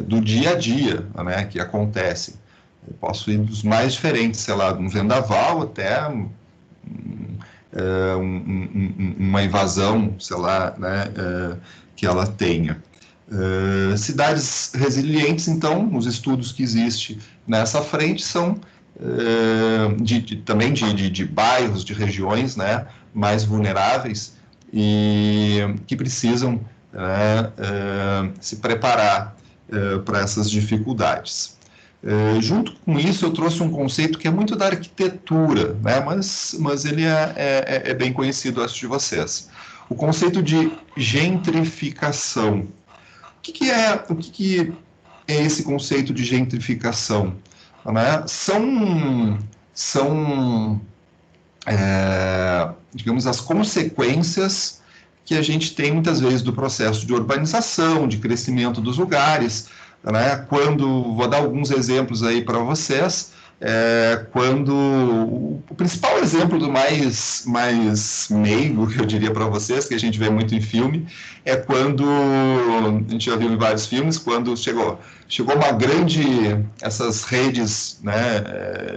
do dia a dia, né, que acontecem. Eu posso ir dos mais diferentes, sei lá, um vendaval até uma invasão, sei lá, né, que ela tenha. Cidades resilientes, então, os estudos que existem nessa frente são também de bairros, de regiões, né, mais vulneráveis e que precisam se preparar para essas dificuldades. Junto com isso, eu trouxe um conceito que é muito da arquitetura, né? mas ele é bem conhecido, acho, de vocês. O conceito de gentrificação. O que é esse conceito de gentrificação? Né? Digamos, as consequências que a gente tem muitas vezes do processo de urbanização, de crescimento dos lugares, né? Vou dar alguns exemplos aí para vocês, quando o principal exemplo do mais meigo, que eu diria para vocês, que a gente vê muito em filme, é quando, a gente já viu em vários filmes, quando chegou essas redes, né,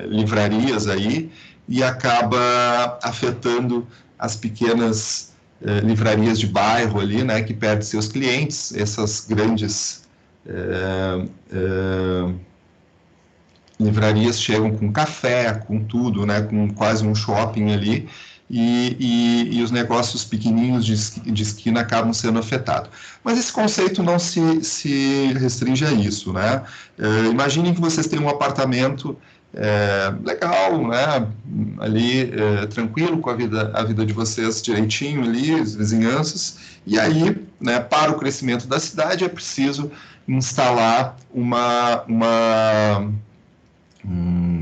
livrarias aí, e acaba afetando as pequenas livrarias de bairro ali, né, que perdem seus clientes, essas grandes livrarias chegam com café, com tudo, né, com quase um shopping ali, e os negócios pequenininhos de esquina acabam sendo afetados. Mas esse conceito não se restringe a isso, né? Imaginem que vocês têm um apartamento legal, né, ali tranquilo com a vida de vocês direitinho ali, as vizinhanças, e aí, né, para o crescimento da cidade é preciso instalar um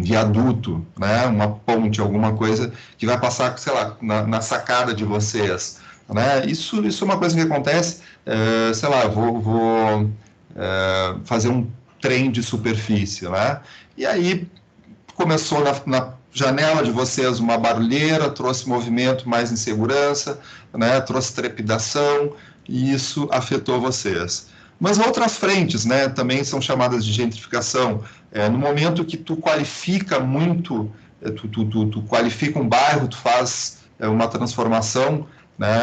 viaduto, né, uma ponte, alguma coisa que vai passar, sei lá, na sacada de vocês, né? Isso é uma coisa que acontece, sei lá, vou fazer um trem de superfície, né? E aí começou na janela de vocês uma barulheira, trouxe movimento, mais insegurança, né? Trouxe trepidação, e isso afetou vocês. Mas outras frentes, né, também são chamadas de gentrificação. No momento que tu qualifica muito, tu qualifica um bairro, tu faz uma transformação, né,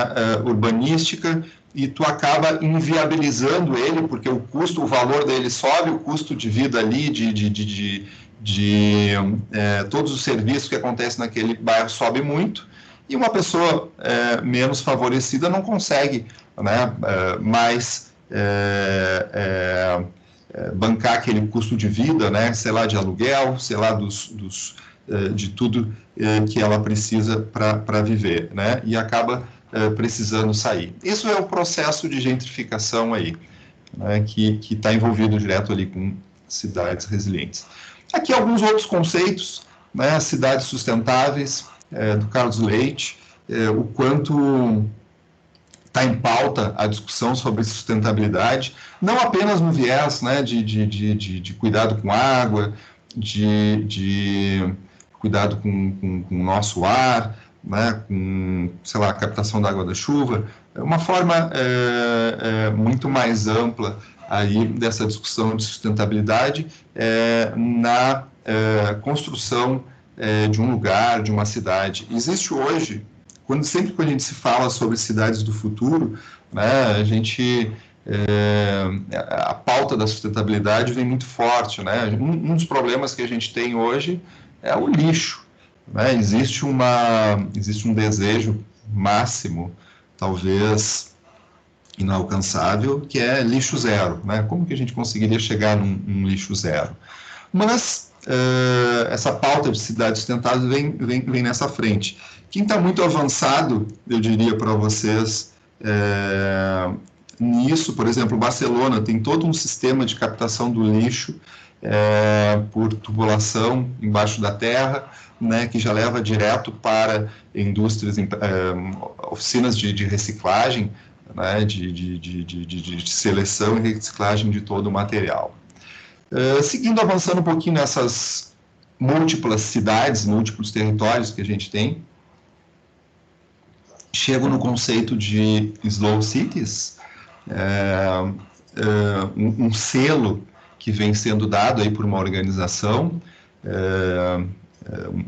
urbanística, e tu acaba inviabilizando ele, porque o valor dele sobe, o custo de vida ali, todos os serviços que acontecem naquele bairro sobe muito, e uma pessoa menos favorecida não consegue, né, mais bancar aquele custo de vida, né, sei lá, de aluguel, sei lá, de tudo que ela precisa para viver, né, e acaba precisando sair. Isso é o processo de gentrificação aí, né, que está envolvido direto ali com cidades resilientes. Aqui alguns outros conceitos, né, cidades sustentáveis, do Carlos Leite, o quanto está em pauta a discussão sobre sustentabilidade, não apenas no viés, né, de cuidado com água, de cuidado com o nosso ar, né, com, sei lá, a captação da água da chuva, é uma forma muito mais ampla aí dessa discussão de sustentabilidade na construção de um lugar, de uma cidade. Existe hoje, sempre que a gente se fala sobre cidades do futuro, né, a pauta da sustentabilidade vem muito forte, né? Um dos problemas que a gente tem hoje é o lixo, né? Existe um desejo máximo, talvez inalcançável, que é lixo zero, né? Como que a gente conseguiria chegar num lixo zero? Mas essa pauta de cidades sustentáveis vem nessa frente. Quem está muito avançado, eu diria para vocês, nisso, por exemplo, Barcelona tem todo um sistema de captação do lixo por tubulação embaixo da terra, né, que já leva direto para indústrias, oficinas de reciclagem, né, de seleção e reciclagem de todo o material. Seguindo, avançando um pouquinho nessas múltiplas cidades, múltiplos territórios que a gente tem, chego no conceito de slow cities, um selo que vem sendo dado aí por uma organização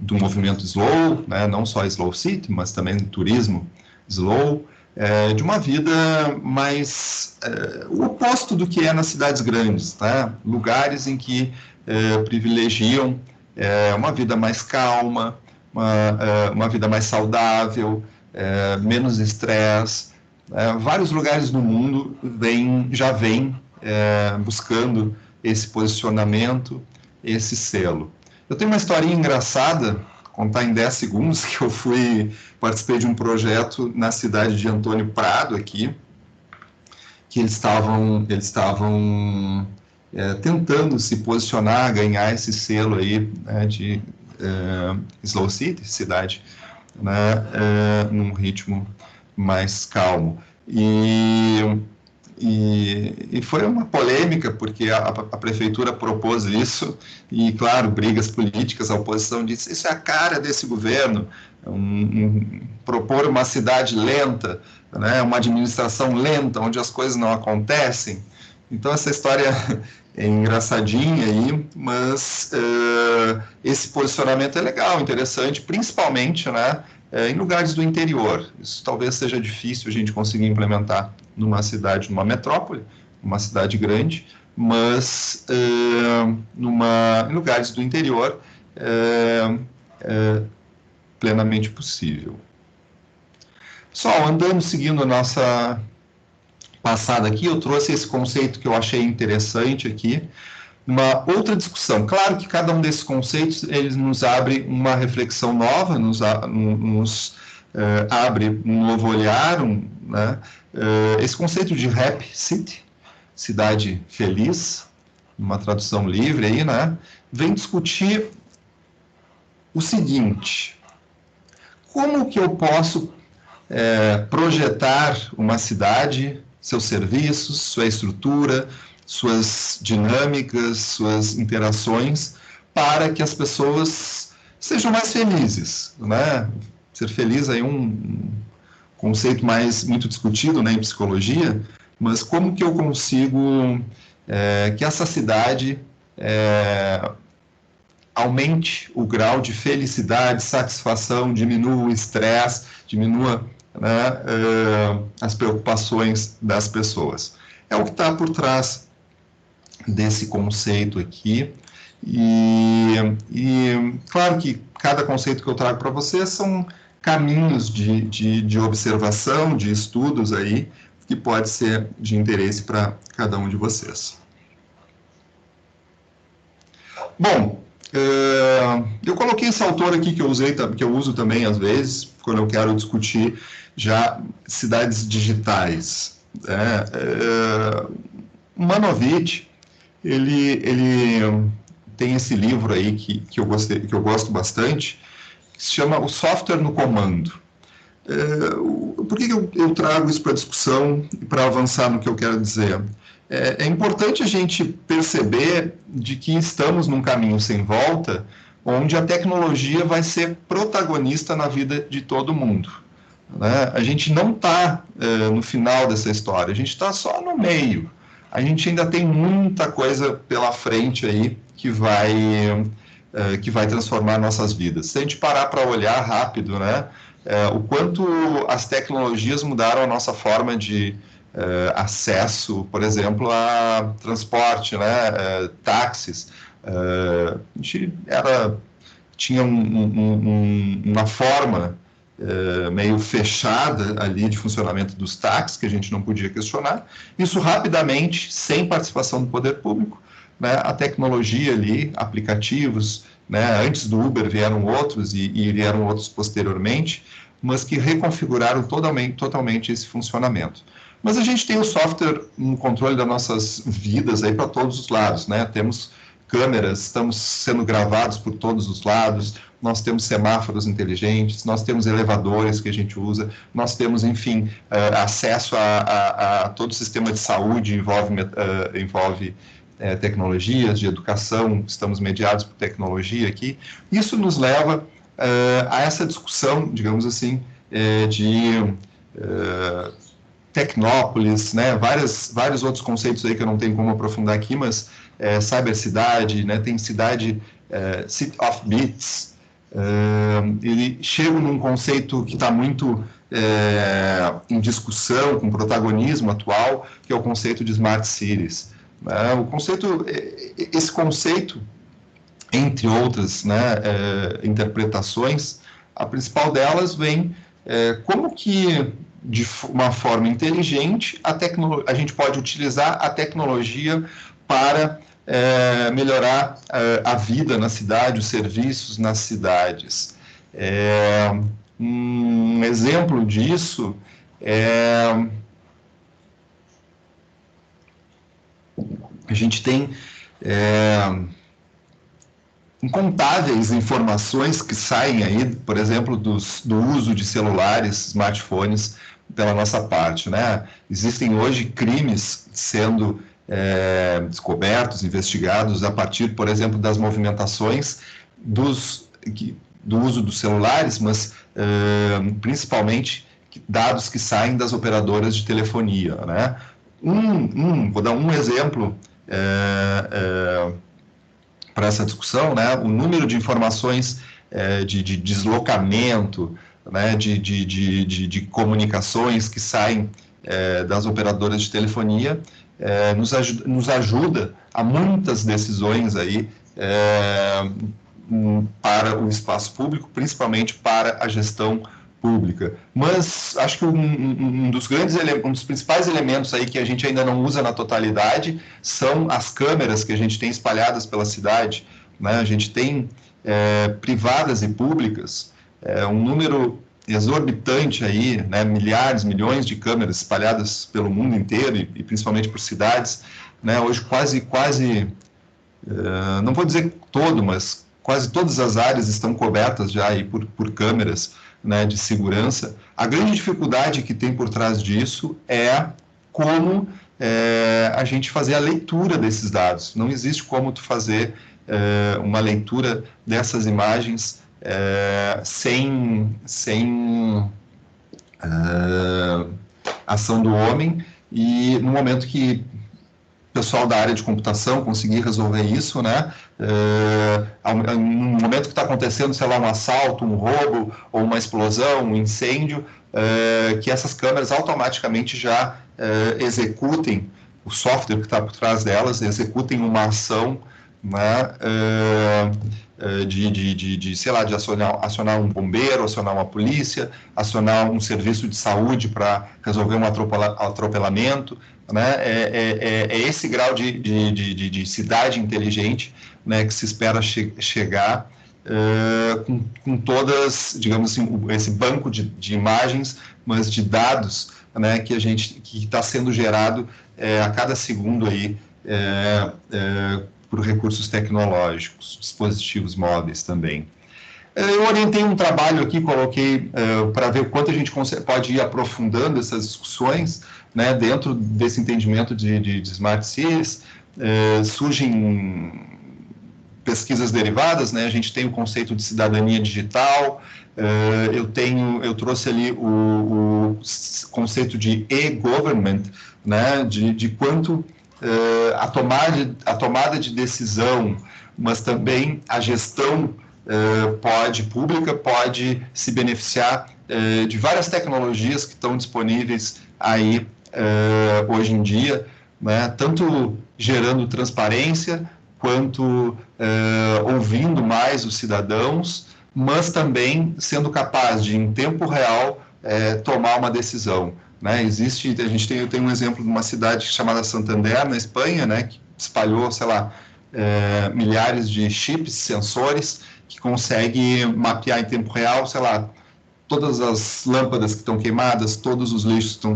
do movimento Slow, né, não só Slow City, mas também turismo Slow, de uma vida mais o oposto do que é nas cidades grandes, tá? Lugares em que privilegiam uma vida mais calma, uma vida mais saudável, menos estresse. Vários lugares do mundo já vêm buscando esse posicionamento, esse selo. Eu tenho uma historinha engraçada, contar em 10 segundos, que eu participei de um projeto na cidade de Antônio Prado, aqui, que eles estavam tentando se posicionar, ganhar esse selo aí, né, de Slow City, cidade, né, num ritmo mais calmo. E foi uma polêmica, porque a prefeitura propôs isso, e, claro, brigas políticas, a oposição disse, isso é a cara desse governo, propor uma cidade lenta, né, uma administração lenta, onde as coisas não acontecem. Então, essa história é engraçadinha aí, mas esse posicionamento é legal, interessante, principalmente, né, em lugares do interior. Isso talvez seja difícil a gente conseguir implementar numa cidade, numa metrópole, numa cidade grande, mas em lugares do interior plenamente possível. Pessoal, andando, seguindo a nossa passada aqui, eu trouxe esse conceito que eu achei interessante aqui, uma outra discussão. Claro que cada um desses conceitos, eles nos abre uma reflexão nova, nos abre um novo olhar, né? Esse conceito de Happy City, cidade feliz, uma tradução livre aí, né? Vem discutir o seguinte: como que eu posso projetar uma cidade, seus serviços, sua estrutura, suas dinâmicas, suas interações, para que as pessoas sejam mais felizes, né? Ser feliz aí é um conceito muito discutido, né, em psicologia, mas como que eu consigo que essa cidade aumente o grau de felicidade, satisfação, diminua o estresse, diminua, né, as preocupações das pessoas. É o que está por trás desse conceito aqui. E claro que cada conceito que eu trago para vocês são caminhos de observação, de estudos aí, que pode ser de interesse para cada um de vocês. Bom, eu coloquei esse autor aqui que eu uso também às vezes, quando eu quero discutir já cidades digitais. Manovich, ele tem esse livro aí que eu gosto bastante, que se chama O Software no Comando. Por que eu trago isso para discussão e para avançar no que eu quero dizer? É importante a gente perceber de que estamos num caminho sem volta, onde a tecnologia vai ser protagonista na vida de todo mundo, né? A gente não está no final dessa história, a gente está só no meio. A gente ainda tem muita coisa pela frente aí que vai transformar nossas vidas. Se a gente parar para olhar rápido, né, o quanto as tecnologias mudaram a nossa forma de acesso, por exemplo, a transporte, né, táxis. A gente tinha uma forma meio fechada ali de funcionamento dos táxis, que a gente não podia questionar. Isso rapidamente, sem participação do poder público, né, a tecnologia ali, aplicativos, né, antes do Uber vieram outros e vieram outros posteriormente, mas que reconfiguraram totalmente esse funcionamento. Mas a gente tem o software no controle das nossas vidas aí para todos os lados, né? Temos câmeras, estamos sendo gravados por todos os lados, nós temos semáforos inteligentes, nós temos elevadores que a gente usa, nós temos, enfim, acesso a todo o sistema de saúde, envolve tecnologias de educação, estamos mediados por tecnologia aqui. Isso nos leva a essa discussão, digamos assim, de Tecnópolis, né? Vários outros conceitos aí que eu não tenho como aprofundar aqui, mas cybercidade, né? Tem cidade, City of Bits. Ele chega num conceito que está muito em discussão, com protagonismo atual, que é o conceito de Smart Cities. Esse conceito, entre outras, né, interpretações, a principal delas vem como que, de uma forma inteligente, a gente pode utilizar a tecnologia para melhorar a vida na cidade, os serviços nas cidades. Um exemplo disso a gente tem incontáveis informações que saem aí, por exemplo, do uso de celulares, smartphones, pela nossa parte, né? Existem hoje crimes sendo descobertos, investigados a partir, por exemplo, das movimentações do uso dos celulares, mas principalmente dados que saem das operadoras de telefonia, né? Vou dar um exemplo para essa discussão, né? O número de informações de deslocamento, né? de comunicações que saem das operadoras de telefonia nos ajuda a muitas decisões aí para o espaço público, principalmente para a gestão pública. Mas acho que um dos principais elementos aí que a gente ainda não usa na totalidade são as câmeras que a gente tem espalhadas pela cidade, né? A gente tem privadas e públicas, um número exorbitante aí, né? Milhares, milhões de câmeras espalhadas pelo mundo inteiro e principalmente por cidades, né? Hoje quase não vou dizer todo, mas quase todas as áreas estão cobertas já aí por câmeras, né, de segurança. A grande dificuldade que tem por trás disso é como a gente fazer a leitura desses dados. Não existe como tu fazer uma leitura dessas imagens sem ação do homem, e no momento que o pessoal da área de computação conseguir resolver isso, né? No momento que está acontecendo, sei lá, um assalto, um roubo, ou uma explosão, um incêndio, que essas câmeras automaticamente já executem, o software que está por trás delas, executem uma ação, né? Sei lá, de acionar um bombeiro, acionar uma polícia, acionar um serviço de saúde para resolver um atropelamento, né? É esse grau de cidade inteligente, né, que se espera chegar com todas, digamos assim, esse banco de imagens, mas de dados, né, que está sendo gerado a cada segundo aí por recursos tecnológicos, dispositivos móveis também. Eu orientei um trabalho aqui, coloquei para ver o quanto a gente pode ir aprofundando essas discussões, né, dentro desse entendimento de Smart Cities. Surgem pesquisas derivadas, né? A gente tem o conceito de cidadania digital, eu trouxe ali o conceito de e-government, né? De quanto a tomada de decisão, mas também a gestão pública pode se beneficiar de várias tecnologias que estão disponíveis aí hoje em dia, né? Tanto gerando transparência, quanto ouvindo mais os cidadãos, mas também sendo capaz de, em tempo real, tomar uma decisão, né? Eu tenho um exemplo de uma cidade chamada Santander, na Espanha, né, que espalhou, sei lá, milhares de chips, sensores, que consegue mapear em tempo real, sei lá, todas as lâmpadas que estão queimadas, todos os lixos estão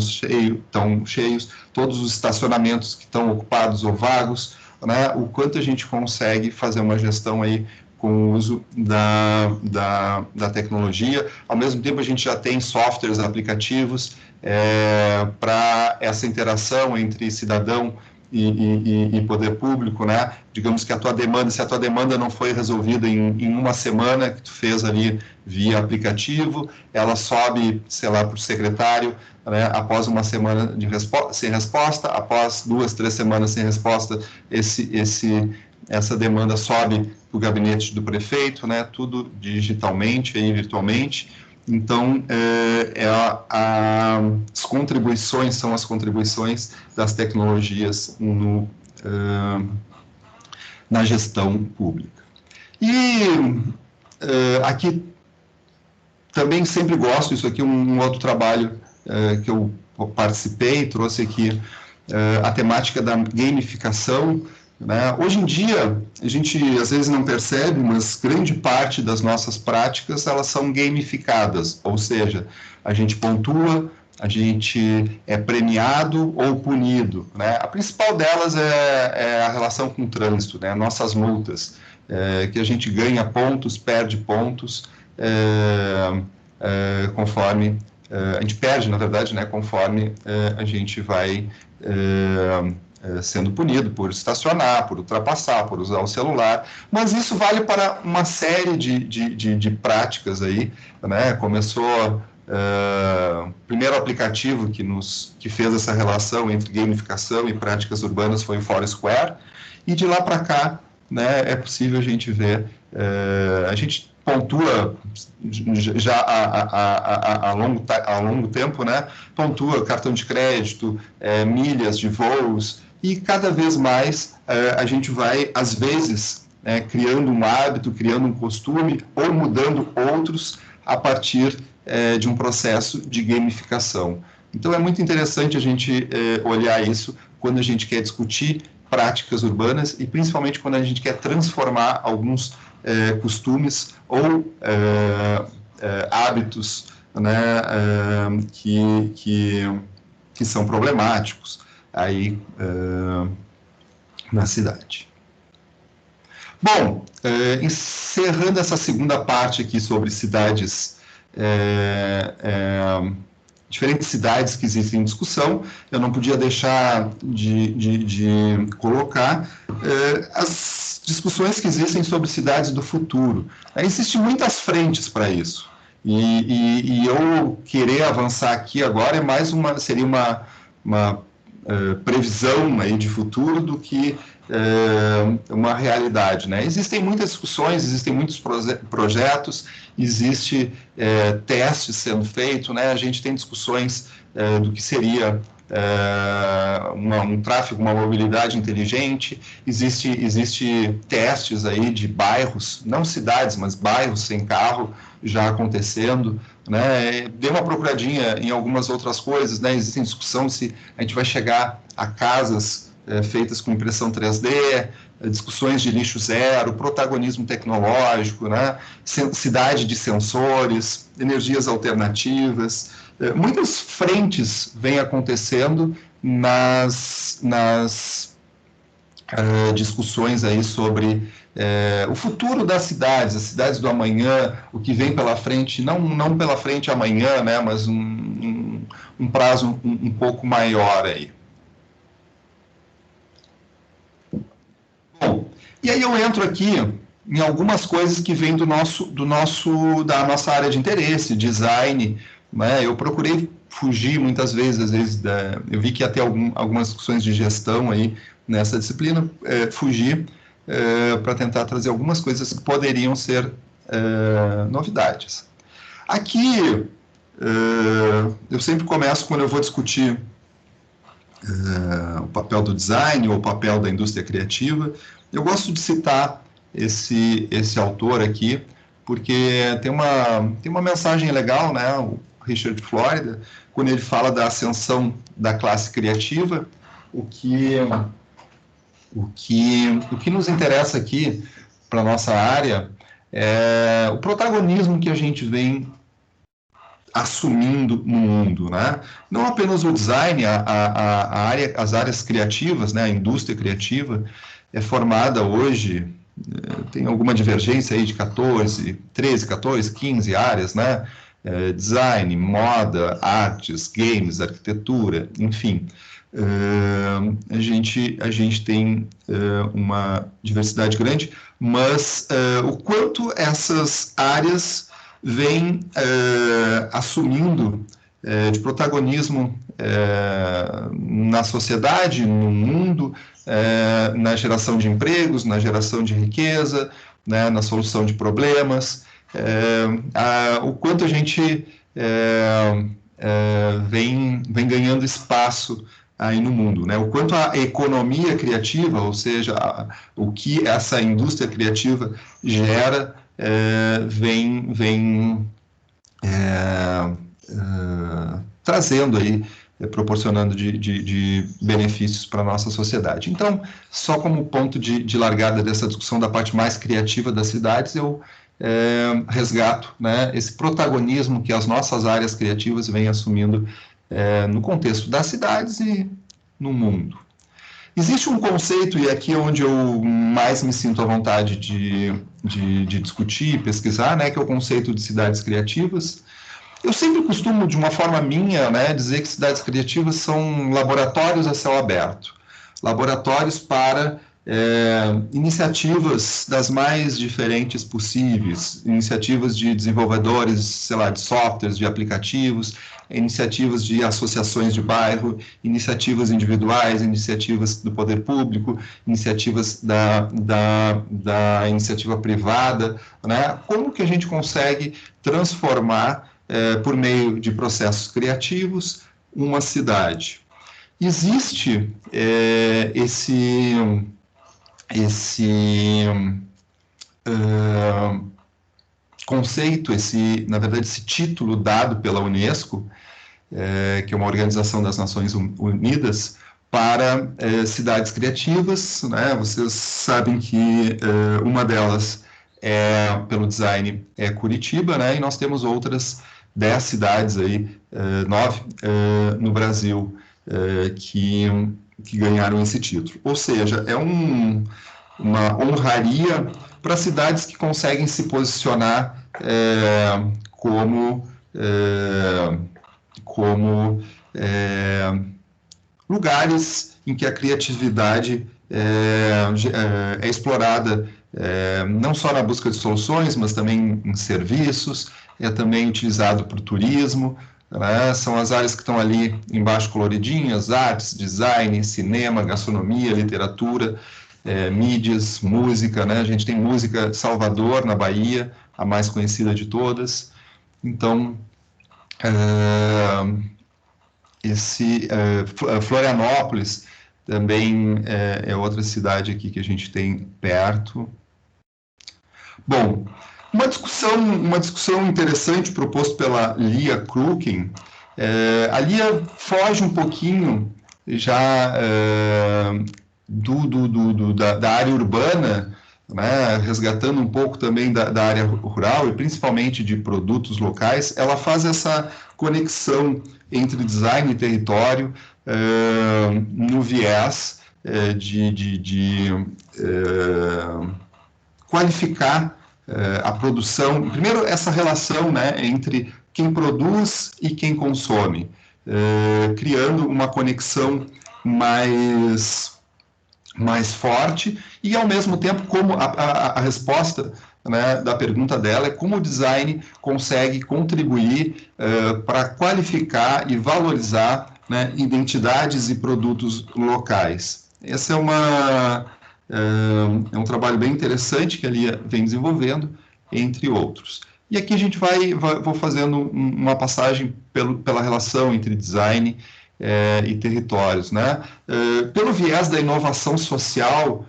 cheios, todos os estacionamentos que estão ocupados ou vagos, né? O quanto a gente consegue fazer uma gestão aí com o uso da tecnologia. Ao mesmo tempo, a gente já tem softwares, aplicativos para essa interação entre cidadão e poder público, né? Digamos que se a tua demanda não foi resolvida em uma semana que tu fez ali via aplicativo, ela sobe, sei lá, para o secretário, né? Após uma semana sem resposta, após 2, 3 semanas sem resposta, essa demanda sobe para o gabinete do prefeito, né? Tudo digitalmente e virtualmente. Então, as contribuições são as contribuições das tecnologias na gestão pública. E aqui também sempre gosto, isso aqui é um outro trabalho que eu participei, trouxe aqui a temática da gamificação, né? Hoje em dia, a gente às vezes não percebe, mas grande parte das nossas práticas, elas são gamificadas, ou seja, a gente pontua, a gente é premiado ou punido, né? A principal delas é a relação com o trânsito, né? Nossas multas, que a gente ganha pontos, perde pontos, conforme... a gente perde, na verdade, né? Conforme a gente vai... sendo punido por estacionar, por ultrapassar, por usar o celular, mas isso vale para uma série de práticas aí, né? Começou o primeiro aplicativo que fez essa relação entre gamificação e práticas urbanas foi o Foursquare, e de lá para cá, né, é possível a gente ver, a gente pontua já há longo tempo, né? Pontua cartão de crédito, milhas de voos, e cada vez mais a gente vai, às vezes, criando um hábito, criando um costume, ou mudando outros a partir de um processo de gamificação. Então, é muito interessante a gente olhar isso quando a gente quer discutir práticas urbanas e principalmente quando a gente quer transformar alguns costumes ou hábitos, né, que são problemáticos aí na cidade. Bom, encerrando essa segunda parte aqui sobre cidades, diferentes cidades que existem em discussão, eu não podia deixar de colocar as discussões que existem sobre cidades do futuro. Existem muitas frentes para isso. E eu querer avançar aqui agora seria uma previsão aí de futuro do que uma realidade, né? Existem muitas discussões, existem muitos projetos, existe testes sendo feitos, né? A gente tem discussões do que seria um tráfego, uma mobilidade inteligente, existe testes aí de bairros, não cidades, mas bairros sem carro já acontecendo, né? Dê uma procuradinha em algumas outras coisas, né? Existe discussão se a gente vai chegar a casas feitas com impressão 3D, discussões de lixo zero, protagonismo tecnológico, né? Cidade de sensores, energias alternativas. Muitas frentes vêm acontecendo nas discussões aí sobre o futuro das cidades, as cidades do amanhã, o que vem pela frente, não pela frente amanhã, né, mas um prazo um pouco maior aí. Bom, e aí eu entro aqui em algumas coisas que vêm da nossa área de interesse, design, né? Eu procurei fugir muitas vezes, às vezes, eu vi que ia ter algumas discussões de gestão aí nessa disciplina, fugir para tentar trazer algumas coisas que poderiam ser novidades. Aqui, eu sempre começo quando eu vou discutir o papel do design ou o papel da indústria criativa. Eu gosto de citar esse autor aqui, porque tem uma mensagem legal, né? O Richard Florida, quando ele fala da ascensão da classe criativa, o que nos interessa aqui para a nossa área é o protagonismo que a gente vem assumindo no mundo, né? Não apenas o design, as áreas criativas, né? A indústria criativa é formada hoje, tem alguma divergência aí de 13, 14, 15 áreas, né? design, moda, artes, games, arquitetura, enfim. A gente tem uma diversidade grande, mas o quanto essas áreas vêm assumindo de protagonismo na sociedade, no mundo, na geração de empregos, na geração de riqueza, né, na solução de problemas, o quanto a gente vem ganhando espaço aí no mundo, né? O quanto a economia criativa, ou seja, o que essa indústria criativa gera, vem trazendo aí, proporcionando de benefícios para a nossa sociedade. Então, só como ponto de largada dessa discussão da parte mais criativa das cidades, eu resgato, né, esse protagonismo que as nossas áreas criativas vêm assumindo no contexto das cidades e no mundo. Existe um conceito, e aqui é onde eu mais me sinto à vontade de discutir e pesquisar, né, que é o conceito de cidades criativas. Eu sempre costumo, de uma forma minha, né, dizer que cidades criativas são laboratórios a céu aberto. Laboratórios para iniciativas das mais diferentes possíveis, iniciativas de desenvolvedores, sei lá, de softwares, de aplicativos, iniciativas de associações de bairro, iniciativas individuais, iniciativas do poder público, iniciativas da iniciativa privada, né? Como que a gente consegue transformar, por meio de processos criativos, uma cidade? Existe esse conceito, na verdade, esse título dado pela Unesco, que é uma organização das Nações Unidas, para cidades criativas, né? Vocês sabem que uma delas, pelo design, é Curitiba, né? E nós temos outras 10 cidades aí, 9 no Brasil, que ganharam esse título. Ou seja, é uma honraria para cidades que conseguem se posicionar como lugares em que a criatividade é explorada, não só na busca de soluções, mas também em serviços, é também utilizado para o turismo, né? São as áreas que estão ali embaixo coloridinhas: artes, design, cinema, gastronomia, literatura, mídias, música, né? A gente tem Música Salvador, na Bahia, a mais conhecida de todas. Então, Florianópolis também é outra cidade aqui que a gente tem perto. Bom, uma discussão interessante proposta pela Lia Krugin. A Lia foge um pouquinho já da área urbana, né, resgatando um pouco também da área rural e principalmente de produtos locais. Ela faz essa conexão entre design e território no viés de qualificar a produção. Primeiro, essa relação, né, entre quem produz e quem consome, criando uma conexão mais forte, e ao mesmo tempo, como a resposta, né, da pergunta dela é como o design consegue contribuir para qualificar e valorizar, né, identidades e produtos locais. Essa é um trabalho bem interessante que a Lia vem desenvolvendo, entre outros. E aqui a gente vou fazendo uma passagem pela relação entre design e territórios, né? Pelo viés da inovação social,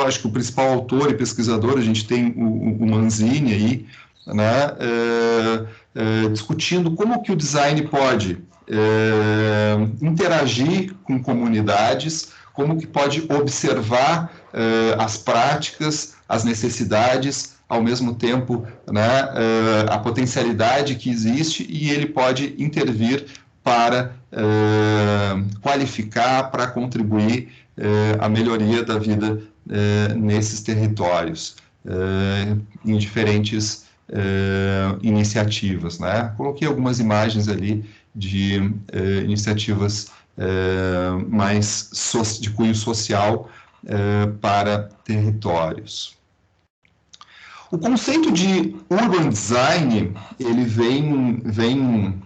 acho que o principal autor e pesquisador, a gente tem o Manzini aí, né? Discutindo como que o design pode interagir com comunidades, como que pode observar as práticas, as necessidades, ao mesmo tempo, né, a potencialidade que existe, e ele pode intervir para qualificar, para contribuir à melhoria da vida nesses territórios, em diferentes iniciativas, né? Coloquei algumas imagens ali de iniciativas mais de cunho social para territórios. O conceito de urban design, ele vem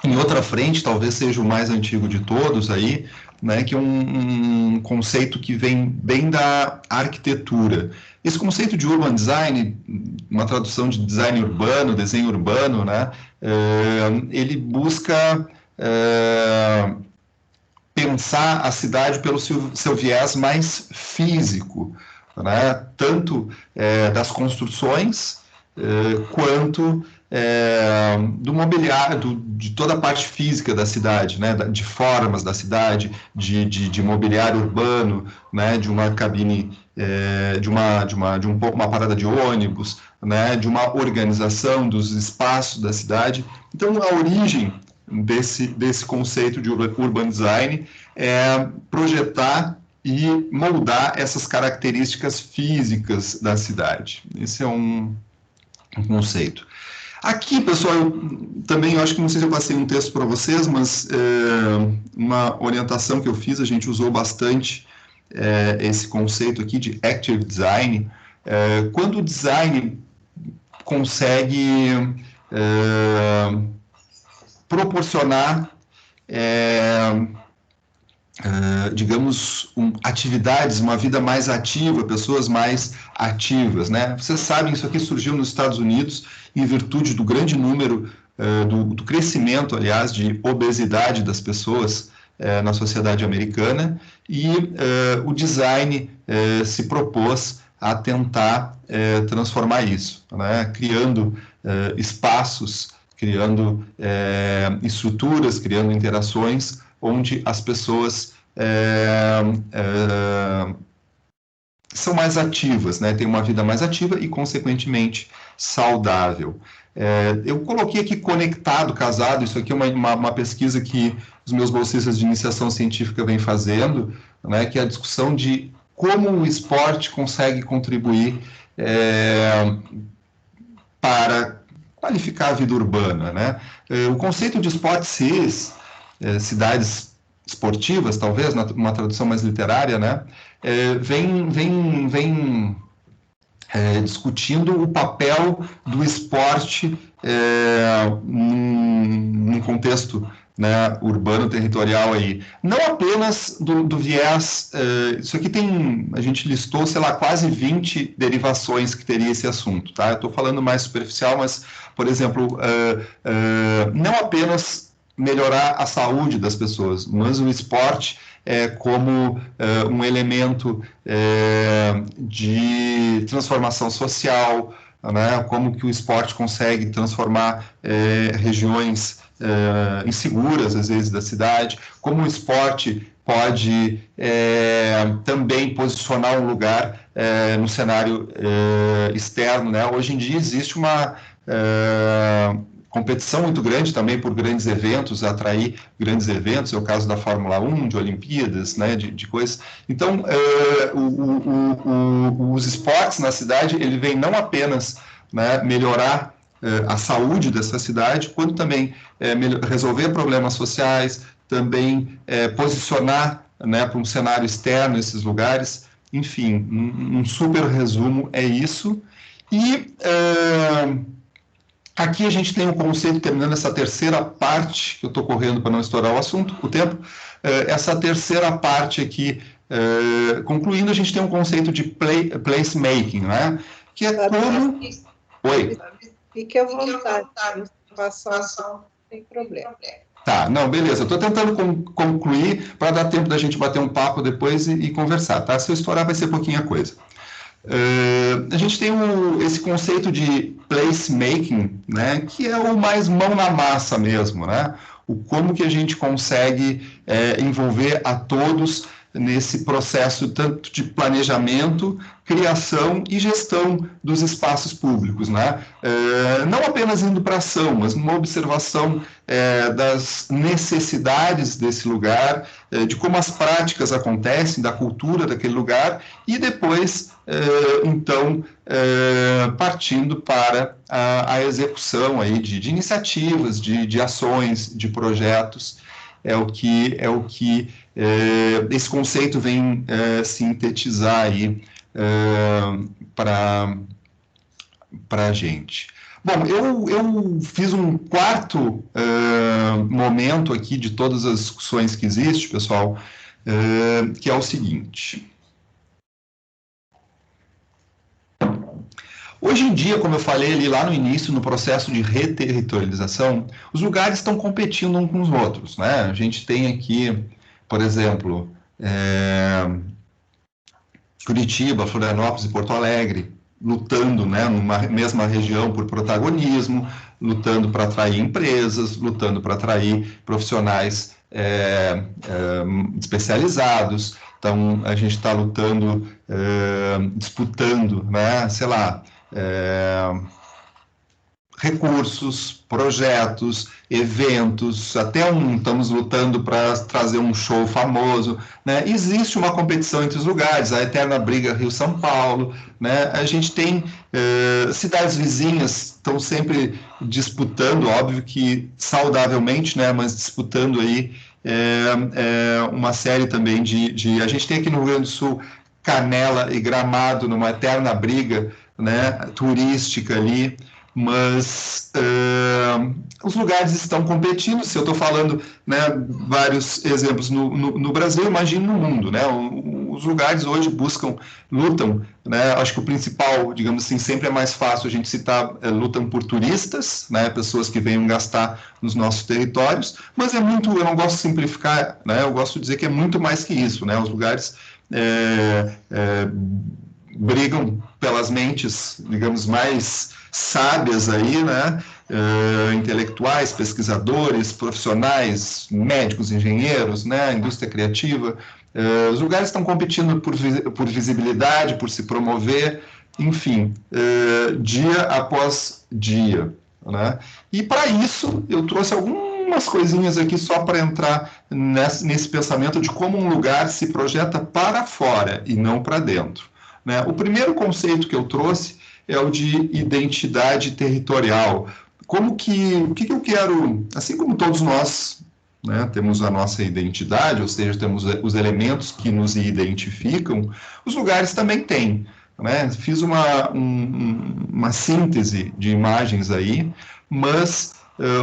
em outra frente, talvez seja o mais antigo de todos aí, né, que é um conceito que vem bem da arquitetura. Esse conceito de urban design, uma tradução de design urbano, desenho urbano, né, ele busca pensar a cidade pelo seu viés mais físico, né, tanto das construções quanto do mobiliário, de toda a parte física da cidade, né, de formas da cidade, de mobiliário urbano, né, de uma cabine, de uma parada de ônibus, né, de uma organização dos espaços da cidade. Então, a origem desse conceito de urban design é projetar e moldar essas características físicas da cidade. Esse é um conceito. Aqui, pessoal, eu acho que não sei se eu passei um texto para vocês, mas uma orientação que eu fiz, a gente usou bastante esse conceito aqui de active design. Quando o design consegue proporcionar, digamos, atividades, uma vida mais ativa, pessoas mais ativas, né? Vocês sabem, isso aqui surgiu nos Estados Unidos em virtude do grande número, do crescimento, aliás, de obesidade das pessoas na sociedade americana, e o design se propôs a tentar transformar isso, né? Criando espaços, criando estruturas, criando interações onde as pessoas são mais ativas, né? Têm uma vida mais ativa e, consequentemente, saudável. Eu coloquei aqui conectado, casado, isso aqui é uma pesquisa que os meus bolsistas de iniciação científica vêm fazendo, né? Que é a discussão de como o esporte consegue contribuir para qualificar a vida urbana, né? O conceito de Sport Cities, cidades esportivas, talvez, numa tradução mais literária, né? Vem discutindo o papel do esporte num contexto, né, urbano, territorial aí. Não apenas do viés, isso aqui a gente listou, sei lá, quase 20 derivações que teria esse assunto, tá? Eu estou falando mais superficial, mas, por exemplo, não apenas melhorar a saúde das pessoas, mas o esporte como um elemento de transformação social, né? Como que o esporte consegue transformar regiões inseguras, às vezes, da cidade, como o esporte pode também posicionar um lugar no cenário externo, né? Hoje em dia existe uma competição muito grande também por grandes eventos, atrair grandes eventos, é o caso da Fórmula 1, de Olimpíadas, né, de coisas. Então, os esportes na cidade, ele vem não apenas, né, melhorar a saúde dessa cidade, quanto também resolver problemas sociais, também posicionar, né, para um cenário externo esses lugares. Enfim, um super resumo é isso. E aqui a gente tem um conceito, terminando essa terceira parte, que eu estou correndo para não estourar o tempo, essa terceira parte aqui, concluindo, a gente tem um conceito de placemaking, né? Que é como... Oi? Fique à vontade, não tem problema. Tá, não, beleza. Eu estou tentando concluir para dar tempo da gente bater um papo depois e conversar, tá? Se eu estourar vai ser pouquinha coisa. A gente tem esse conceito de placemaking, né, que é o mais mão na massa mesmo, né? Como que a gente consegue envolver a todos nesse processo tanto de planejamento, criação e gestão dos espaços públicos, né? Não apenas indo para ação, mas uma observação das necessidades desse lugar, de como as práticas acontecem, da cultura daquele lugar, e depois, então, partindo para a execução aí de iniciativas, de ações, de projetos. É o que esse conceito vem sintetizar aí para a gente. Bom, eu fiz um quarto momento aqui de todas as discussões que existem, pessoal, que é o seguinte. Hoje em dia, como eu falei ali lá no início, no processo de reterritorialização, os lugares estão competindo uns com os outros, né? A gente tem aqui, por exemplo, Curitiba, Florianópolis e Porto Alegre, lutando, né, numa mesma região por protagonismo, lutando para atrair empresas, lutando para atrair profissionais especializados. Então, a gente está lutando, disputando, né, sei lá, recursos, projetos, eventos, até estamos lutando para trazer um show famoso, né? Existe uma competição entre os lugares, a eterna briga Rio-São Paulo, né? A gente tem cidades vizinhas, estão sempre disputando, óbvio que saudavelmente, né? Mas disputando aí uma série também a gente tem aqui no Rio Grande do Sul Canela e Gramado numa eterna briga, né, turística ali, mas os lugares estão competindo. Se eu estou falando, né, vários exemplos no Brasil, imagine no mundo, né? Os lugares hoje lutam, né? Acho que o principal, digamos assim, sempre é mais fácil a gente citar, lutam por turistas, né? Pessoas que venham gastar nos nossos territórios, mas eu não gosto de simplificar, né? Eu gosto de dizer que é muito mais que isso, né? Os lugares brigam pelas mentes, digamos, mais sábias aí, né? Intelectuais, pesquisadores, profissionais, médicos, engenheiros, né? Indústria criativa. Os lugares estão competindo por visibilidade, por se promover, enfim, dia após dia, né? E para isso eu trouxe algumas coisinhas aqui só para entrar nesse pensamento de como um lugar se projeta para fora e não para dentro, né? O primeiro conceito que eu trouxe é o de identidade territorial. O que eu quero, assim como todos nós, né, temos a nossa identidade, ou seja, temos os elementos que nos identificam, os lugares também têm, né? Fiz uma síntese de imagens aí, mas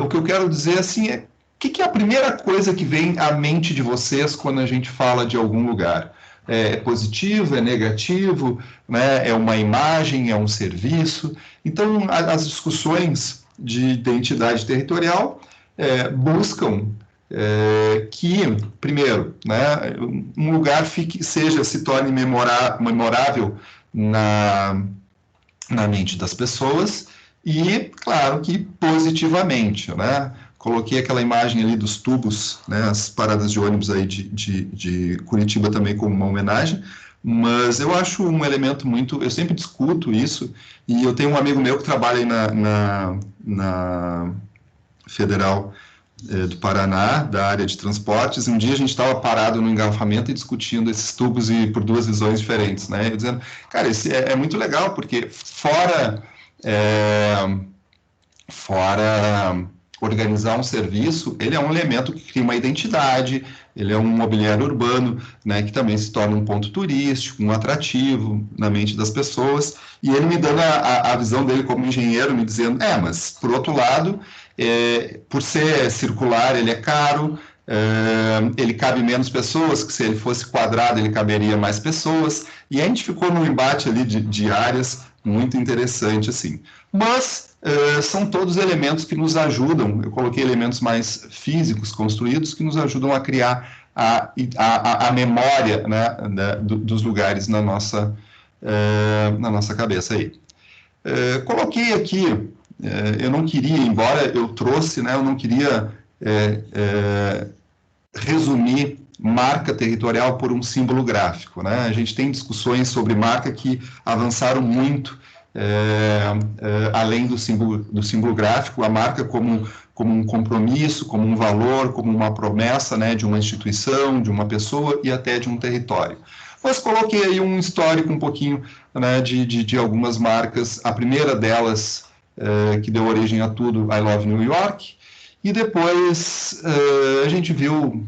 o que eu quero dizer assim é, o que é a primeira coisa que vem à mente de vocês quando a gente fala de algum lugar? É positivo, é negativo, né? É uma imagem, é um serviço? Então, as discussões de identidade territorial buscam que, primeiro, né, um lugar se torne memorável na mente das pessoas e, claro, que positivamente, né? Coloquei aquela imagem ali dos tubos, né, as paradas de ônibus aí de Curitiba também como uma homenagem, mas eu acho um elemento muito... Eu sempre discuto isso, e eu tenho um amigo meu que trabalha aí na Federal do Paraná, da área de transportes. Um dia a gente estava parado no engarrafamento e discutindo esses tubos e por duas visões diferentes, né? Eu dizendo, cara, isso é muito legal, porque fora organizar um serviço, ele é um elemento que cria uma identidade, ele é um mobiliário urbano, né, que também se torna um ponto turístico, um atrativo na mente das pessoas, e ele me dando a visão dele como engenheiro, me dizendo, mas, por outro lado, por ser circular, ele é caro, ele cabe menos pessoas, que se ele fosse quadrado, ele caberia mais pessoas, e a gente ficou num embate ali de áreas muito interessante, assim. Mas são todos elementos que nos ajudam, eu coloquei elementos mais físicos construídos, que nos ajudam a criar a memória, né, dos lugares na nossa cabeça aí. Coloquei aqui, eu não queria, embora eu trouxe, né, eu não queria resumir marca territorial por um símbolo gráfico, né? A gente tem discussões sobre marca que avançaram muito, além do símbolo gráfico, a marca como um compromisso, como um valor, como uma promessa, né, de uma instituição, de uma pessoa e até de um território. Mas coloquei aí um histórico um pouquinho, né, de algumas marcas. A primeira delas, que deu origem a tudo, I Love New York, e depois a gente viu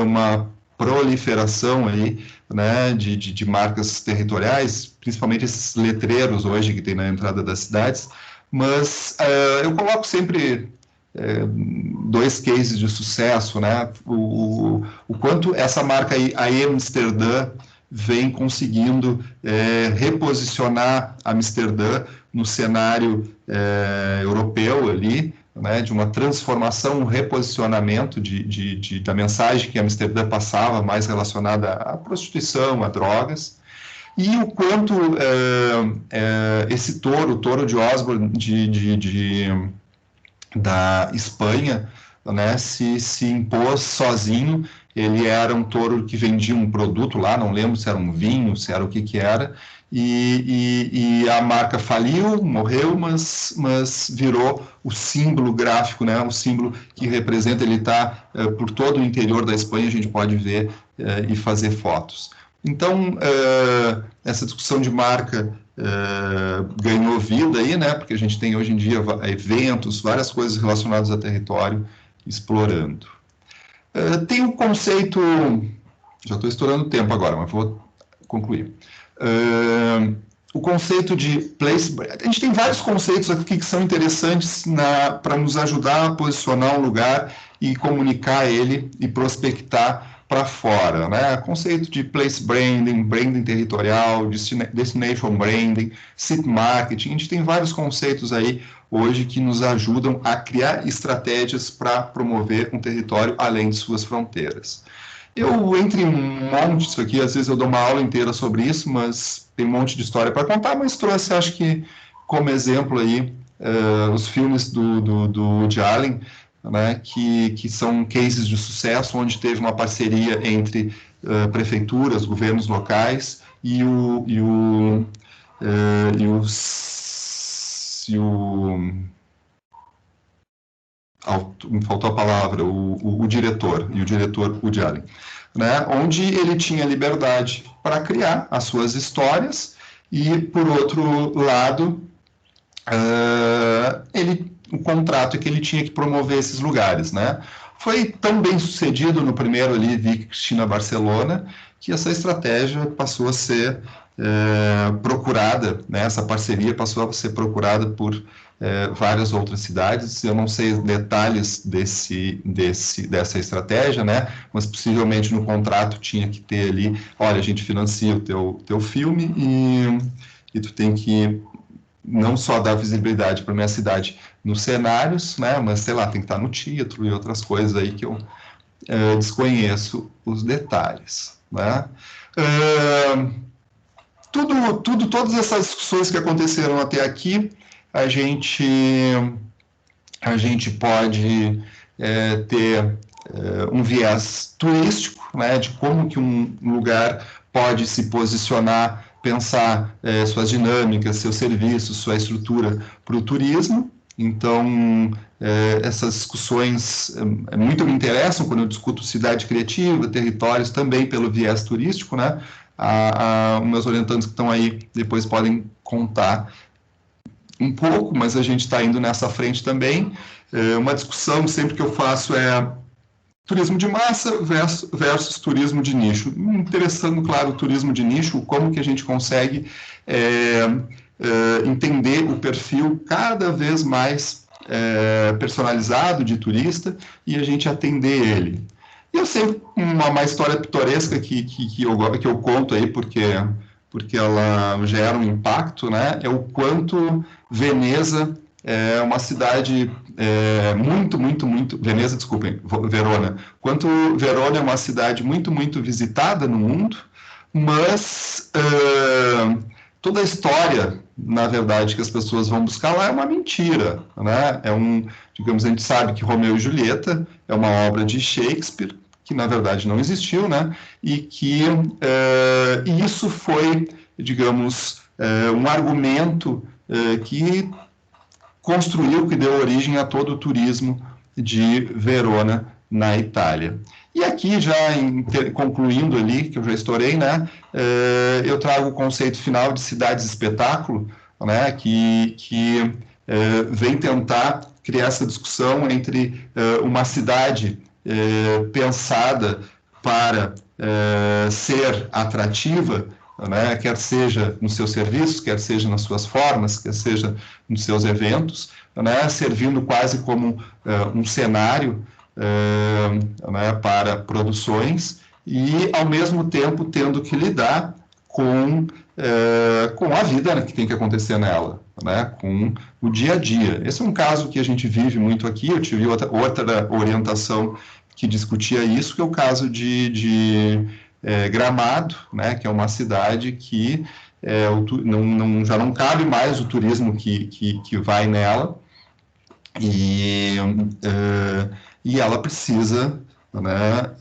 uma proliferação aí, né, de marcas territoriais, principalmente esses letreiros hoje que tem na entrada das cidades, mas eu coloco sempre dois cases de sucesso, né, o quanto essa marca aí, a Amsterdã, vem conseguindo reposicionar Amsterdã no cenário europeu ali, né, de uma transformação, um reposicionamento da mensagem que Amsterdã passava, mais relacionada à prostituição, a drogas, e o quanto esse o touro de Osborne da Espanha, né, se impôs sozinho. Ele era um touro que vendia um produto lá, não lembro se era um vinho, se era o que era, e a marca faliu, morreu, mas virou o símbolo gráfico, né? O símbolo que representa, ele está por todo o interior da Espanha, a gente pode ver e fazer fotos. Então, essa discussão de marca ganhou vida aí, né? Porque a gente tem hoje em dia eventos, várias coisas relacionadas a território explorando. Tem um conceito, já estou estourando o tempo agora, mas vou concluir. O conceito de place. A gente tem vários conceitos aqui que são interessantes para nos ajudar a posicionar um lugar e comunicar ele e prospectar para fora, né? Conceito de place branding, branding territorial, destination branding, city marketing. A gente tem vários conceitos aí hoje que nos ajudam a criar estratégias para promover um território além de suas fronteiras. Eu, entre um monte disso aqui, às vezes eu dou uma aula inteira sobre isso, mas tem um monte de história para contar, mas trouxe, acho que, como exemplo aí, os filmes do Woody Allen, né, que são cases de sucesso, onde teve uma parceria entre prefeituras, governos locais e me faltou a palavra, o diretor, e o diretor Woody Allen, né, onde ele tinha liberdade para criar as suas histórias e, por outro lado, o contrato é que ele tinha que promover esses lugares, né? Foi tão bem sucedido no primeiro ali, Vicky Cristina Barcelona, que essa estratégia passou a ser procurada, né? Essa parceria passou a ser procurada por várias outras cidades. Eu não sei os detalhes dessa estratégia, né? Mas possivelmente no contrato tinha que ter ali, olha, a gente financia o teu filme e tu tem que não só dar visibilidade para minha cidade nos cenários, né? Mas sei lá, tem que estar no título e outras coisas aí que eu desconheço os detalhes, né? Todas essas discussões que aconteceram até aqui, a gente pode ter um viés turístico, né, de como que um lugar pode se posicionar, pensar suas dinâmicas, seus serviços, sua estrutura para o turismo. Então, essas discussões muito me interessam quando eu discuto cidade criativa, territórios, também pelo viés turístico, né? Meus orientandos que estão aí depois podem contar um pouco, mas a gente está indo nessa frente também. Uma discussão sempre que eu faço é turismo de massa versus turismo de nicho. Interessando, claro, o turismo de nicho, como que a gente consegue entender o perfil cada vez mais personalizado de turista e a gente atender ele. E eu sei uma história pitoresca que eu conto aí, porque ela gera um impacto, né? É o quanto Veneza é uma cidade Veneza, desculpem, Verona. Quanto Verona é uma cidade muito visitada no mundo, mas toda a história, na verdade, que as pessoas vão buscar lá é uma mentira, né? Digamos, a gente sabe que Romeu e Julieta é uma obra de Shakespeare, que na verdade não existiu, né? E que isso foi, digamos, um argumento que construiu, que deu origem a todo o turismo de Verona, na Itália. E aqui, já concluindo ali, que eu já estourei, né, eu trago o conceito final de cidades-espetáculo, né, que vem tentar criar essa discussão entre uma cidade pensada para ser atrativa, né, quer seja nos seus serviços, quer seja nas suas formas, quer seja nos seus eventos, né, servindo quase como um cenário né, para produções e, ao mesmo tempo, tendo que lidar com a vida, né, que tem que acontecer nela, né, com o dia a dia. Esse é um caso que a gente vive muito aqui. Eu tive outra orientação que discutia isso, que é o caso de Gramado, né, que é uma cidade que já não cabe mais o turismo que vai nela, e ela precisa, né,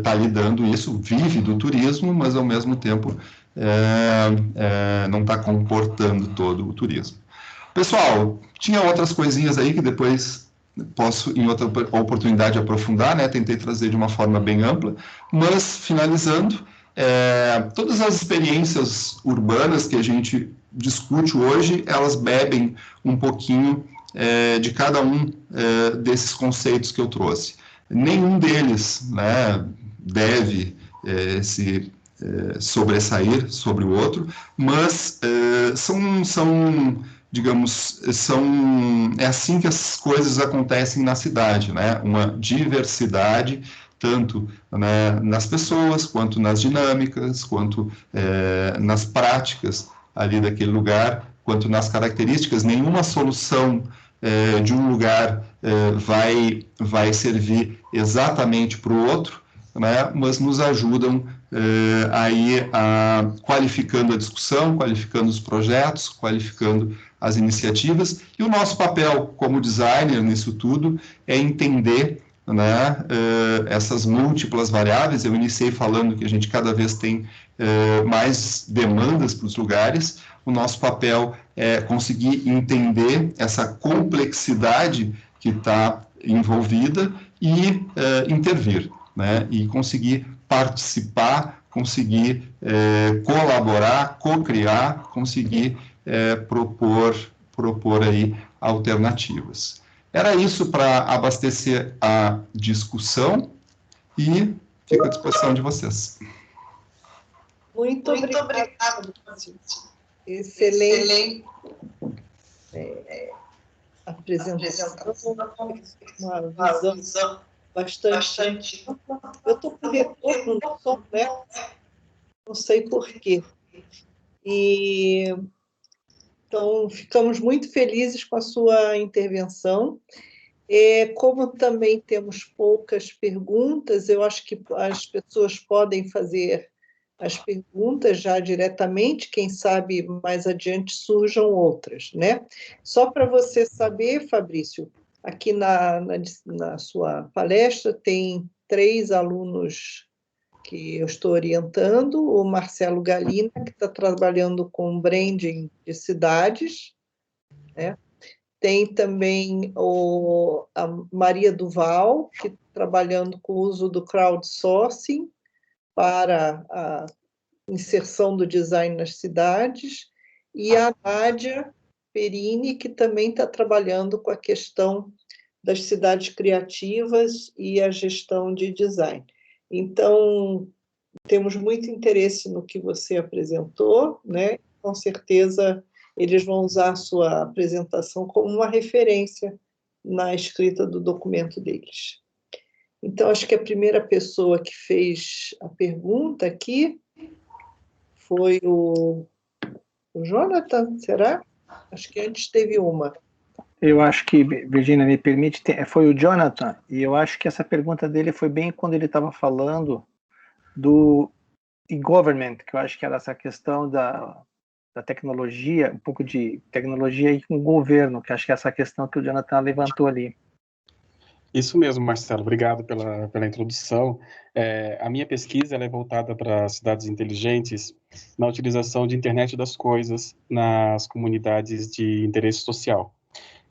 tá lidando isso, vive do turismo, mas ao mesmo tempo não está comportando todo o turismo. Pessoal, tinha outras coisinhas aí que depois posso, em outra oportunidade, aprofundar, né? Tentei trazer de uma forma bem ampla, mas, finalizando, todas as experiências urbanas que a gente discute hoje, elas bebem um pouquinho de cada um desses conceitos que eu trouxe. Nenhum deles, né, deve se sobressair sobre o outro, mas digamos, é assim que as coisas acontecem na cidade, né? Uma diversidade, tanto, né, nas pessoas, quanto nas dinâmicas, quanto nas práticas ali daquele lugar, quanto nas características. Nenhuma solução de um lugar vai servir exatamente para o outro, né? Mas nos ajudam aí qualificando a discussão, qualificando os projetos, qualificando as iniciativas, e o nosso papel como designer nisso tudo é entender, né, essas múltiplas variáveis. Eu iniciei falando que a gente cada vez tem mais demandas para os lugares. O nosso papel é conseguir entender essa complexidade que está envolvida e intervir, né, e conseguir participar, conseguir colaborar, co-criar, conseguir propor aí alternativas. Era isso para abastecer a discussão e fico à disposição de vocês. Muito obrigada. Excelente apresentação, uma visão bastante ampla. Eu estou com retorno no som, né? Não sei por quê. Então, ficamos muito felizes com a sua intervenção. Como também temos poucas perguntas, eu acho que as pessoas podem fazer as perguntas já diretamente, quem sabe mais adiante surjam outras, né? Só para você saber, Fabrício, aqui na sua palestra tem 3 alunos que eu estou orientando: o Marcelo Galina, que está trabalhando com branding de cidades, né? Tem também a Maria Duval, que está trabalhando com o uso do crowdsourcing para a inserção do design nas cidades, e a Nádia Perini, que também está trabalhando com a questão das cidades criativas e a gestão de design. Então, temos muito interesse no que você apresentou, né? Com certeza, eles vão usar a sua apresentação como uma referência na escrita do documento deles. Então, acho que a primeira pessoa que fez a pergunta aqui foi o Jonathan, será? Acho que antes teve uma. Eu acho que, Virginia, me permite, foi o Jonathan, e eu acho que essa pergunta dele foi bem quando ele estava falando do e-government, que eu acho que era essa questão da tecnologia, um pouco de tecnologia e com o governo, que acho que é essa questão que o Jonathan levantou ali. Isso mesmo, Marcelo. Obrigado pela introdução. A minha pesquisa ela é voltada para cidades inteligentes na utilização de internet das coisas nas comunidades de interesse social.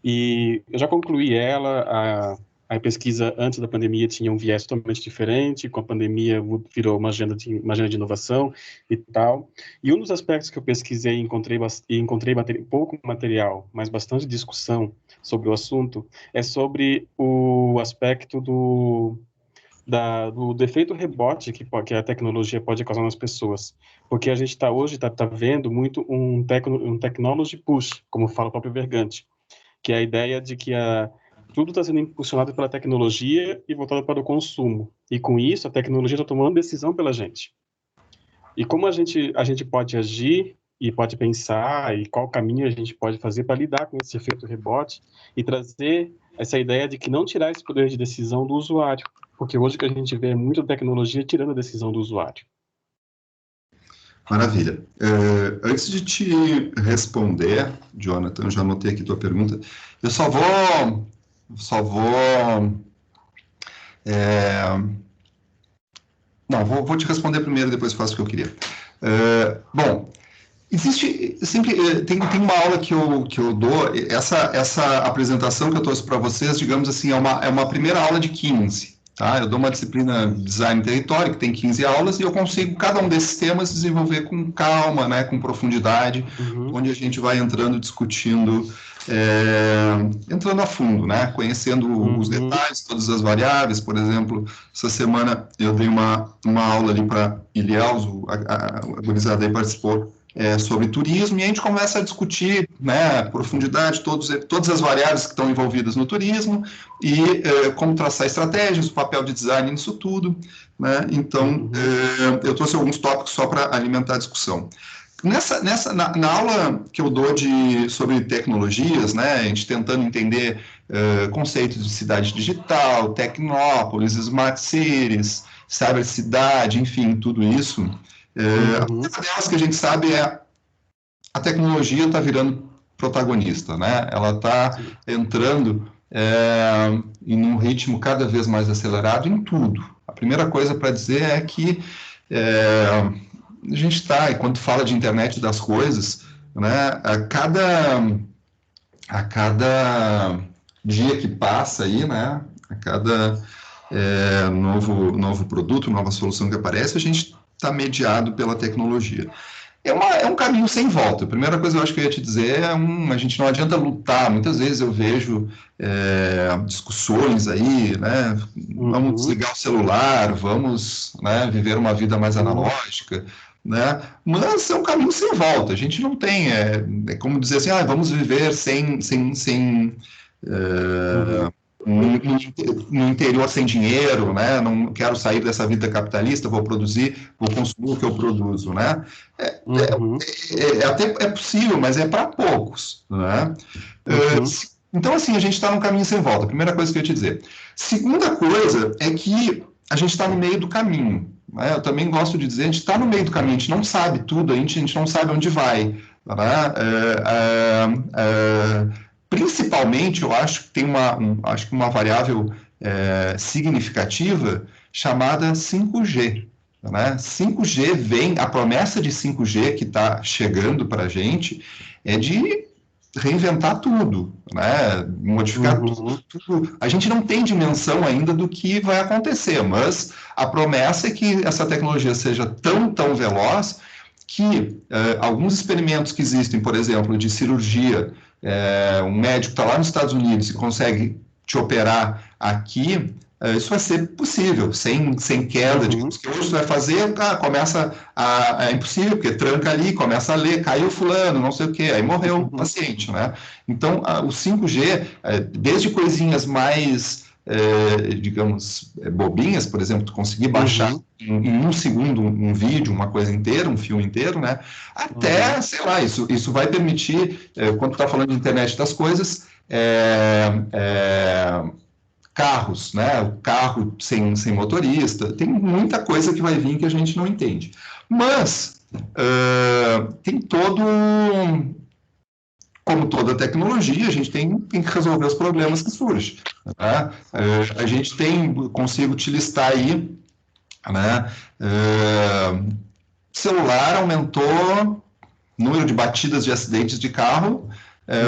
E eu já concluí ela. A pesquisa antes da pandemia tinha um viés totalmente diferente, com a pandemia virou uma agenda de inovação e tal. E um dos aspectos que eu pesquisei e encontrei pouco material, mas bastante discussão sobre o assunto, é sobre o aspecto do defeito rebote que a tecnologia pode causar nas pessoas. Porque a gente hoje está vendo muito um technology push, como fala o próprio Vergante, que é a ideia de que tudo está sendo impulsionado pela tecnologia e voltado para o consumo. E com isso, a tecnologia está tomando decisão pela gente. E como a gente pode agir e pode pensar e qual caminho a gente pode fazer para lidar com esse efeito rebote e trazer essa ideia de que não tirar esse poder de decisão do usuário. Porque hoje o que a gente vê é muita tecnologia tirando a decisão do usuário. Maravilha. Antes de te responder, Jonathan, já anotei aqui tua pergunta, eu só vou vou te responder primeiro, depois faço o que eu queria. Bom, existe sempre tem uma aula que eu dou, essa apresentação que eu trouxe para vocês, digamos assim, é uma primeira aula de 15. Tá? Eu dou uma disciplina Design Território, que tem 15 aulas, e eu consigo cada um desses temas desenvolver com calma, né, com profundidade, onde a gente vai entrando, discutindo, entrando a fundo, né, conhecendo os detalhes, todas as variáveis. Por exemplo, essa semana eu dei uma aula ali para Ilhéus, a gurizada aí participou, sobre turismo, e a gente começa a discutir, né, profundidade, todas as variáveis que estão envolvidas no turismo e como traçar estratégias, o papel de design nisso tudo, né? Então, eu trouxe alguns tópicos só para alimentar a discussão. Na aula que eu dou sobre tecnologias, né, a gente tentando entender conceitos de cidade digital, tecnópolis, smart cities, cybercidade, enfim, tudo isso. Uma delas que a gente sabe a tecnologia está virando protagonista, né? Ela está entrando em um ritmo cada vez mais acelerado em tudo. A primeira coisa para dizer é que a gente está, e quando fala de internet das coisas, né, a cada dia que passa aí, né, a cada novo produto, nova solução que aparece, a gente está mediado pela tecnologia. É um caminho sem volta. A primeira coisa que eu acho que eu ia te dizer a gente não adianta lutar. Muitas vezes eu vejo discussões aí, né? Vamos desligar o celular, vamos, né, viver uma vida mais analógica, né? Mas é um caminho sem volta. A gente não tem, é como dizer assim, vamos viver sem no interior sem dinheiro, né? Não quero sair dessa vida capitalista, vou consumir o que eu produzo, né? Até é possível, mas é para poucos, né? Então, assim, a gente está num caminho sem volta. Primeira coisa que eu ia te dizer. Segunda coisa é que a gente está no meio do caminho, né? Eu também gosto de dizer, a gente está no meio do caminho, a gente não sabe tudo, a gente não sabe onde vai, né? Principalmente, eu acho que tem uma variável significativa chamada 5G. Né? 5G a promessa de 5G que está chegando para a gente é de reinventar tudo, né? Modificar tudo. A gente não tem dimensão ainda do que vai acontecer, mas a promessa é que essa tecnologia seja tão veloz que alguns experimentos que existem, por exemplo, de cirurgia, um médico está lá nos Estados Unidos e consegue te operar aqui, isso vai ser possível, sem queda. Digamos que hoje você vai fazer, é impossível, porque tranca ali, começa a ler, caiu fulano, não sei o quê, aí morreu o paciente, né? Então, o 5G, desde coisinhas mais, digamos, bobinhas, por exemplo, tu conseguir baixar em um segundo um vídeo, uma coisa inteira, um filme inteiro, né? Até, sei lá, isso vai permitir, quando tu está falando de internet das coisas, carros, né? O carro sem motorista, tem muita coisa que vai vir que a gente não entende. Mas tem todo como toda tecnologia, a gente tem que resolver os problemas que surgem. Né? A gente consigo te listar aí, né? Celular aumentou número de batidas de acidentes de carro,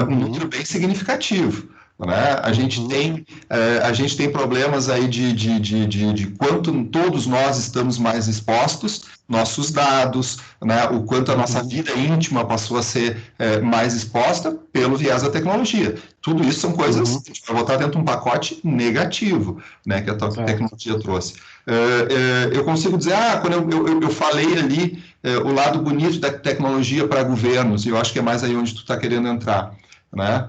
um número bem significativo. Né? A gente tem problemas aí de quanto todos nós estamos mais expostos, nossos dados, né? O quanto a nossa vida íntima passou a ser mais exposta pelo viés da tecnologia. Tudo isso são coisas que a gente vai botar dentro de um pacote negativo, né? Que a tecnologia trouxe. Eu consigo dizer, quando eu falei ali o lado bonito da tecnologia para governos, e eu acho que é mais aí onde tu está querendo entrar. Né?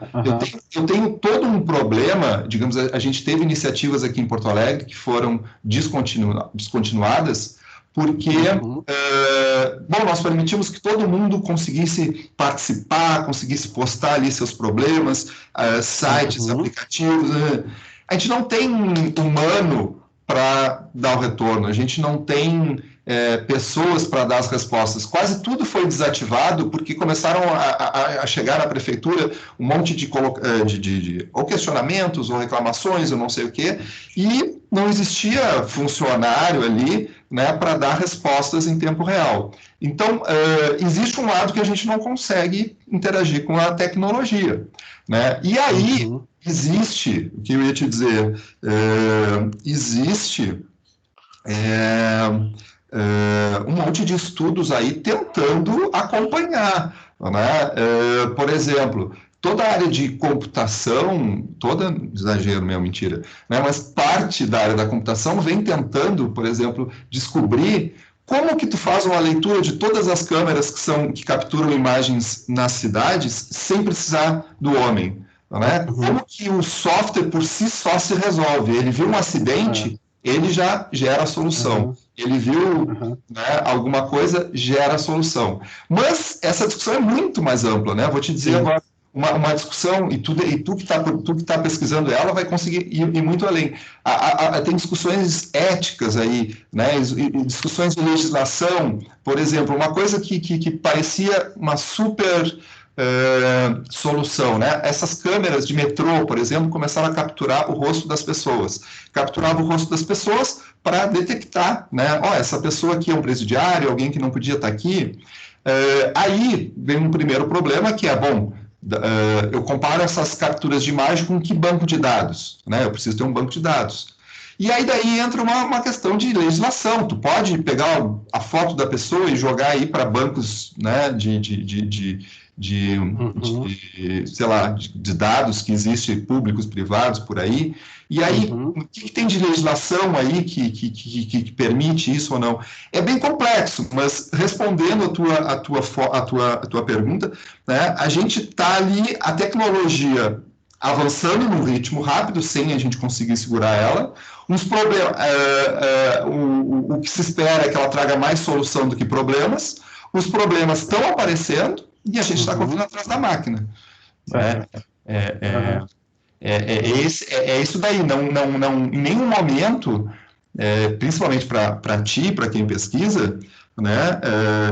Eu tenho todo um problema, digamos, a gente teve iniciativas aqui em Porto Alegre que foram descontinuadas porque, nós permitimos que todo mundo conseguisse participar, conseguisse postar ali seus problemas, sites, aplicativos. A gente não tem humano para dar o retorno, a gente não tem pessoas para dar as respostas. Quase tudo foi desativado porque começaram a chegar na prefeitura um monte de ou questionamentos ou reclamações, eu não sei o quê, e não existia funcionário ali, né, para dar respostas em tempo real. Então, existe um lado que a gente não consegue interagir com a tecnologia. Né? E aí, existe, o que eu ia te dizer, existe um monte de estudos aí tentando acompanhar. Né? Por exemplo, toda a área de computação, exagero mesmo, mentira, né? Mas parte da área da computação vem tentando, por exemplo, descobrir como que tu faz uma leitura de todas as câmeras que capturam imagens nas cidades sem precisar do homem. Né? Como que o software por si só se resolve? Ele viu um acidente, ele já gera a solução. Ele viu né, alguma coisa, gera a solução. Mas essa discussão é muito mais ampla, né? Vou te dizer agora uma discussão, e tu que está pesquisando ela vai conseguir ir muito além. Tem discussões éticas aí, né? E discussões de legislação, por exemplo, uma coisa que parecia uma super solução, né? Essas câmeras de metrô, por exemplo, começaram a capturar o rosto das pessoas. Capturava o rosto das pessoas para detectar, né? Essa pessoa aqui é um presidiário, alguém que não podia estar aqui. Aí vem um primeiro problema que é, eu comparo essas capturas de imagem com que banco de dados? Né? Eu preciso ter um banco de dados. E aí daí entra uma questão de legislação. Tu pode pegar a foto da pessoa e jogar aí para bancos, né, sei lá, de dados que existem, públicos, privados, por aí. E aí, o que tem de legislação aí que permite isso ou não? É bem complexo, mas respondendo a tua pergunta, né, a gente está ali, a tecnologia avançando num ritmo rápido, sem a gente conseguir segurar ela. O que se espera é que ela traga mais solução do que problemas. Os problemas estão aparecendo e a gente está correndo atrás da máquina. É isso daí. Não, em nenhum momento, principalmente para ti, para quem pesquisa, né,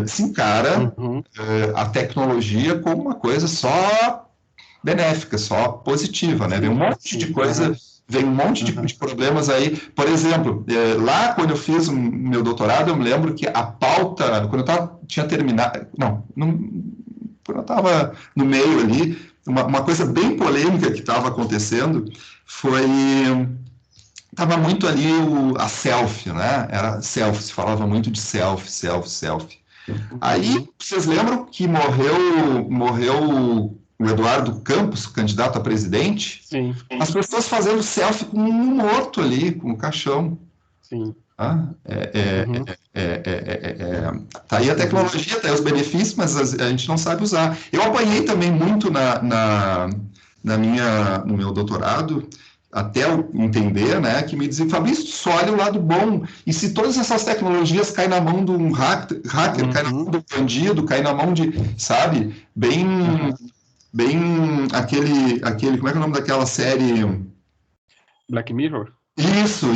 se encara a tecnologia como uma coisa só benéfica, só positiva, né? Vem um monte de coisa, vem um monte de problemas aí. Por exemplo, lá quando eu fiz o meu doutorado, eu me lembro que a pauta, quando eu tinha terminado, quando eu estava no meio ali, uma coisa bem polêmica que estava acontecendo estava muito ali a selfie, né? Era selfie, se falava muito de selfie. Aí, vocês lembram que morreu o Eduardo Campos, candidato a presidente? Sim. As pessoas fazendo selfie com um morto ali, com o caixão. Sim. Tá aí a tecnologia, tá aí os benefícios, mas a gente não sabe usar. Eu apanhei também muito no meu doutorado, até eu entender, né, que me diziam, Fabrício, só olha o lado bom, e se todas essas tecnologias caem na mão de um hacker, cai na mão do bandido, cai na mão de, sabe, bem aquele, como é que é o nome daquela série? Black Mirror? Isso.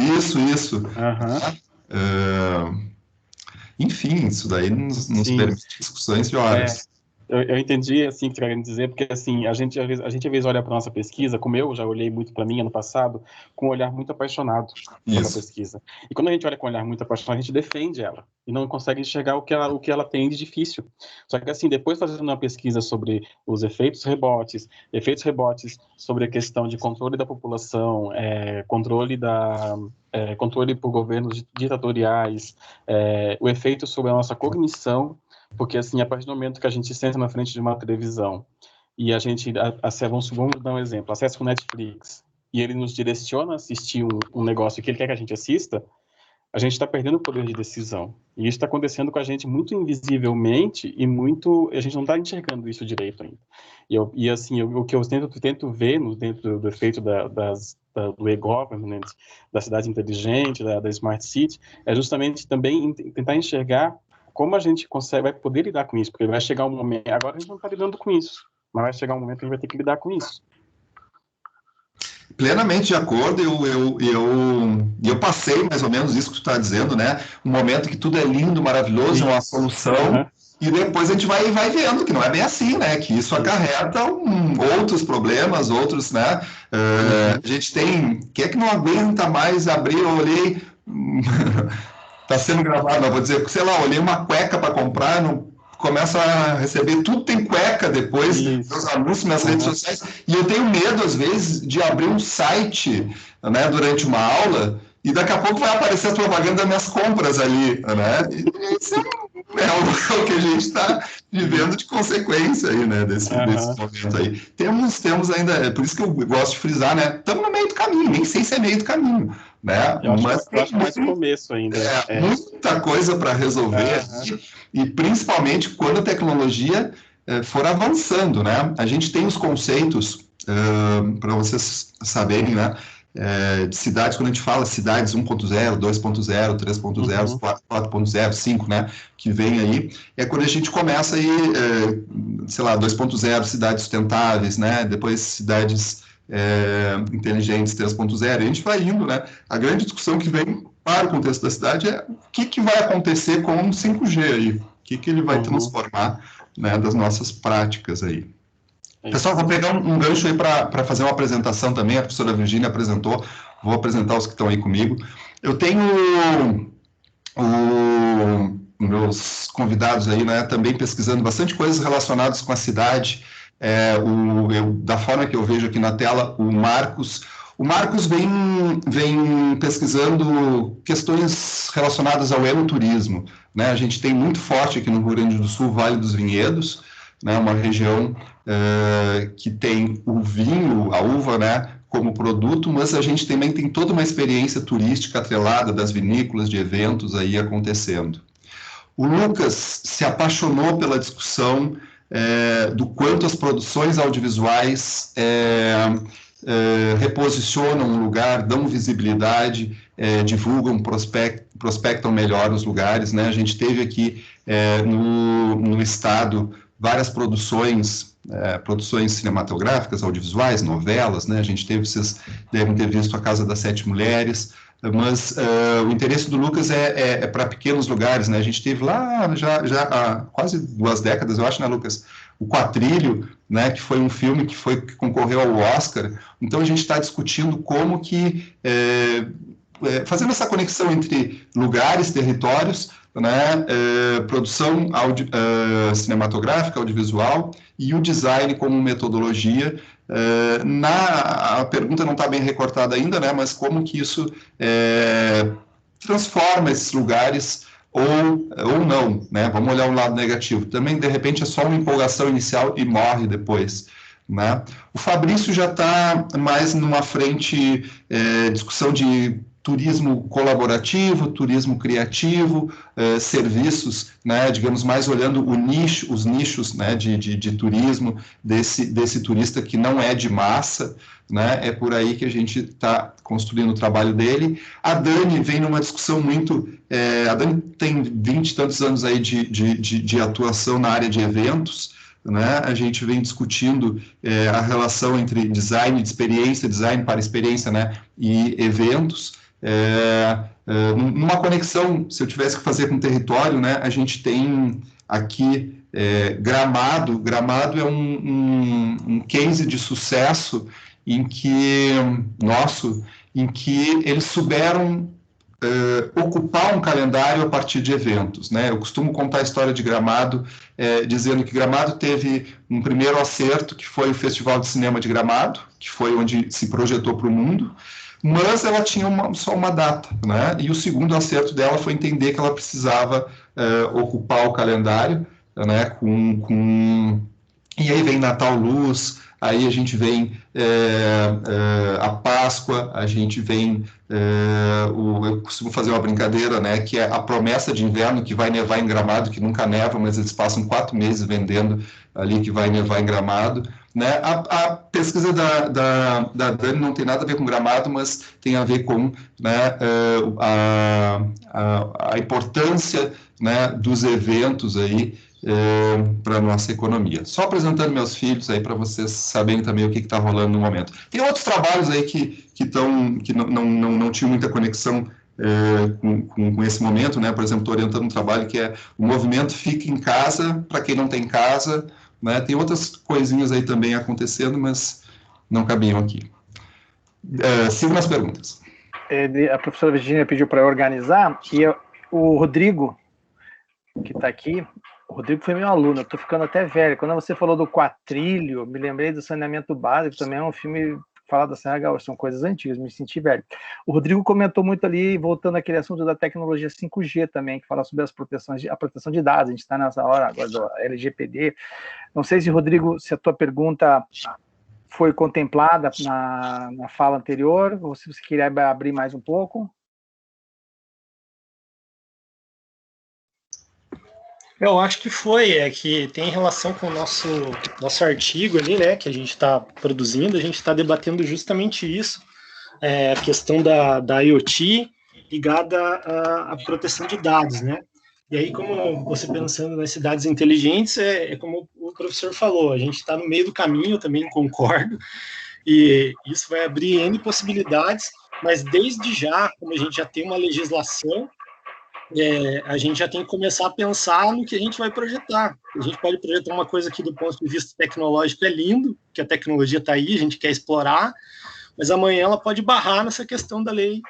Enfim, isso daí nos permite discussões de horas. Eu entendi, assim, o que você quer dizer, porque, assim, a gente às vezes olha para nossa pesquisa, como eu já olhei muito para mim ano passado, com um olhar muito apaixonado sobre a pesquisa. E quando a gente olha com um olhar muito apaixonado, a gente defende ela, e não consegue enxergar o que ela tem de difícil. Só que, assim, depois fazendo uma pesquisa sobre os efeitos rebotes sobre a questão de controle da população, controle por governos ditatoriais, o efeito sobre a nossa cognição, porque, assim, a partir do momento que a gente senta na frente de uma televisão e a gente, vamos dar um exemplo, acessa o Netflix e ele nos direciona a assistir um negócio que ele quer que a gente assista, a gente está perdendo o poder de decisão. E isso está acontecendo com a gente muito invisivelmente e a gente não está enxergando isso direito ainda. O que eu tento ver dentro do efeito do e-government, da cidade inteligente, da Smart City, é justamente também tentar enxergar como a gente vai poder lidar com isso, porque vai chegar um momento, agora a gente não está lidando com isso, mas vai chegar um momento que a gente vai ter que lidar com isso. Plenamente de acordo, eu passei mais ou menos isso que tu está dizendo, né? Um momento que tudo é lindo, maravilhoso, uma solução, e depois a gente vai vendo que não é bem assim, né? Que isso acarreta outros problemas, outros, né? A gente tem, quem é que não aguenta mais abrir, eu olhei... Está sendo gravado, mas vou dizer, sei lá, olhei uma cueca para comprar, começo a receber, tudo tem cueca depois, meus anúncios nas redes sociais, e eu tenho medo, às vezes, de abrir um site, né, durante uma aula, e daqui a pouco vai aparecer a propaganda das minhas compras ali, né? E isso é o que a gente está vivendo de consequência aí, né, desse momento aí. Temos ainda, é por isso que eu gosto de frisar, né, estamos no meio do caminho, nem sei se é meio do caminho, né? Eu acho mais no começo ainda. Muita coisa para resolver, e principalmente quando a tecnologia for avançando, né? A gente tem os conceitos, para vocês saberem, né? De cidades, quando a gente fala cidades 1.0, 2.0, 3.0, 4.0, 5, né, que vem aí, é quando a gente começa aí, sei lá, 2.0, cidades sustentáveis, né, depois cidades inteligentes 3.0, a gente vai indo, né, a grande discussão que vem para o contexto da cidade é o que vai acontecer com o 5G aí, o que ele vai transformar, né, das nossas práticas aí. Pessoal, vou pegar um gancho aí para fazer uma apresentação também, a professora Virgínia apresentou, vou apresentar os que estão aí comigo. Eu tenho meus convidados aí, né, também pesquisando bastante coisas relacionadas com a cidade, da forma que eu vejo aqui na tela, o Marcos. O Marcos vem pesquisando questões relacionadas ao enoturismo, né? A gente tem muito forte aqui no Rio Grande do Sul, Vale dos Vinhedos, né, uma região que tem o vinho, a uva, né, como produto, mas a gente também tem toda uma experiência turística atrelada das vinícolas, de eventos aí acontecendo. O Lucas se apaixonou pela discussão do quanto as produções audiovisuais reposicionam um lugar, dão visibilidade, divulgam, prospectam melhor os lugares, né? A gente teve aqui no estado várias produções cinematográficas, audiovisuais, novelas, né? A gente teve, vocês devem ter visto A Casa das Sete Mulheres, mas o interesse do Lucas é para pequenos lugares, né? A gente teve lá já há quase 2 décadas, eu acho, né, Lucas? O Quatrilho, né, que foi um filme que concorreu ao Oscar. Então a gente está discutindo como que, fazendo essa conexão entre lugares, territórios, né, produção cinematográfica, audiovisual, e o design como metodologia. A pergunta não está bem recortada ainda, né, mas como que isso transforma esses lugares ou não, né? Vamos olhar um lado negativo. Também, de repente, é só uma empolgação inicial e morre depois, né? O Fabrício já está mais numa frente, discussão de turismo colaborativo, turismo criativo, serviços, né, digamos, mais olhando os nichos, né, de turismo desse turista que não é de massa, né, é por aí que a gente está construindo o trabalho dele. A Dani vem numa discussão a Dani tem 20 e tantos anos aí de atuação na área de eventos, né? A gente vem discutindo a relação entre design de experiência, design para experiência, né, e eventos. Numa conexão, se eu tivesse que fazer com o território, né, a gente tem aqui Gramado. Gramado é um case de sucesso em que eles souberam ocupar um calendário a partir de eventos, né? Eu costumo contar a história de Gramado, dizendo que Gramado teve um primeiro acerto, que foi o Festival de Cinema de Gramado, que foi onde se projetou para o mundo, mas ela tinha só uma data, né? E o segundo acerto dela foi entender que ela precisava ocupar o calendário, né? E aí vem Natal Luz, aí a gente vem a Páscoa, a gente vem eu costumo fazer uma brincadeira, né, que é a promessa de inverno, que vai nevar em Gramado, que nunca neva, mas eles passam 4 meses vendendo ali que vai nevar em Gramado, né? A pesquisa da Dani não tem nada a ver com Gramado, mas tem a ver com, né, a importância, né, dos eventos aí para a nossa economia. Só apresentando meus filhos aí para vocês saberem também o que está rolando no momento. Tem outros trabalhos aí que não tinham muita conexão com esse momento, né? Por exemplo, estou orientando um trabalho que é o movimento Fica em Casa para quem não tem casa, né? Tem outras coisinhas aí também acontecendo, mas não cabiam aqui. Sigo nas perguntas. A professora Virginia pediu para eu organizar, e o Rodrigo, que está aqui, o Rodrigo foi meu aluno, eu estou ficando até velho. Quando você falou do Quatrilho, me lembrei do Saneamento Básico, também é um filme falado da Serra Gaúcha, são coisas antigas, me senti velho. O Rodrigo comentou muito ali, voltando àquele assunto da tecnologia 5G também, que fala sobre a proteção de dados, a gente está nessa hora agora do LGPD. Não sei se, Rodrigo, se a tua pergunta foi contemplada na fala anterior, ou se você queria abrir mais um pouco. Eu acho que foi, que tem relação com o nosso artigo ali, né, que a gente está produzindo, a gente está debatendo justamente isso, a questão da IoT ligada à proteção de dados, né? E aí, como você pensando nas cidades inteligentes, como o professor falou, a gente está no meio do caminho, eu também concordo, e isso vai abrir N possibilidades, mas desde já, como a gente já tem uma legislação, a gente já tem que começar a pensar no que a gente vai projetar. A gente pode projetar uma coisa que, do ponto de vista tecnológico, é lindo, que a tecnologia está aí, a gente quer explorar, mas amanhã ela pode barrar nessa questão da lei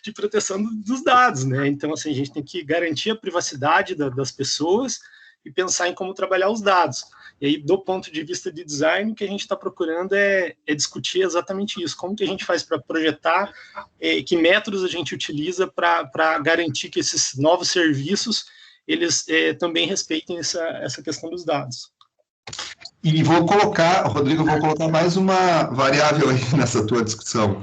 de proteção dos dados, né? Então, assim, a gente tem que garantir a privacidade das pessoas e pensar em como trabalhar os dados. E aí, do ponto de vista de design, o que a gente está procurando é discutir exatamente isso. Como que a gente faz para projetar, que métodos a gente utiliza para garantir que esses novos serviços, eles também respeitem essa questão dos dados. E Rodrigo, vou colocar mais uma variável aí nessa tua discussão.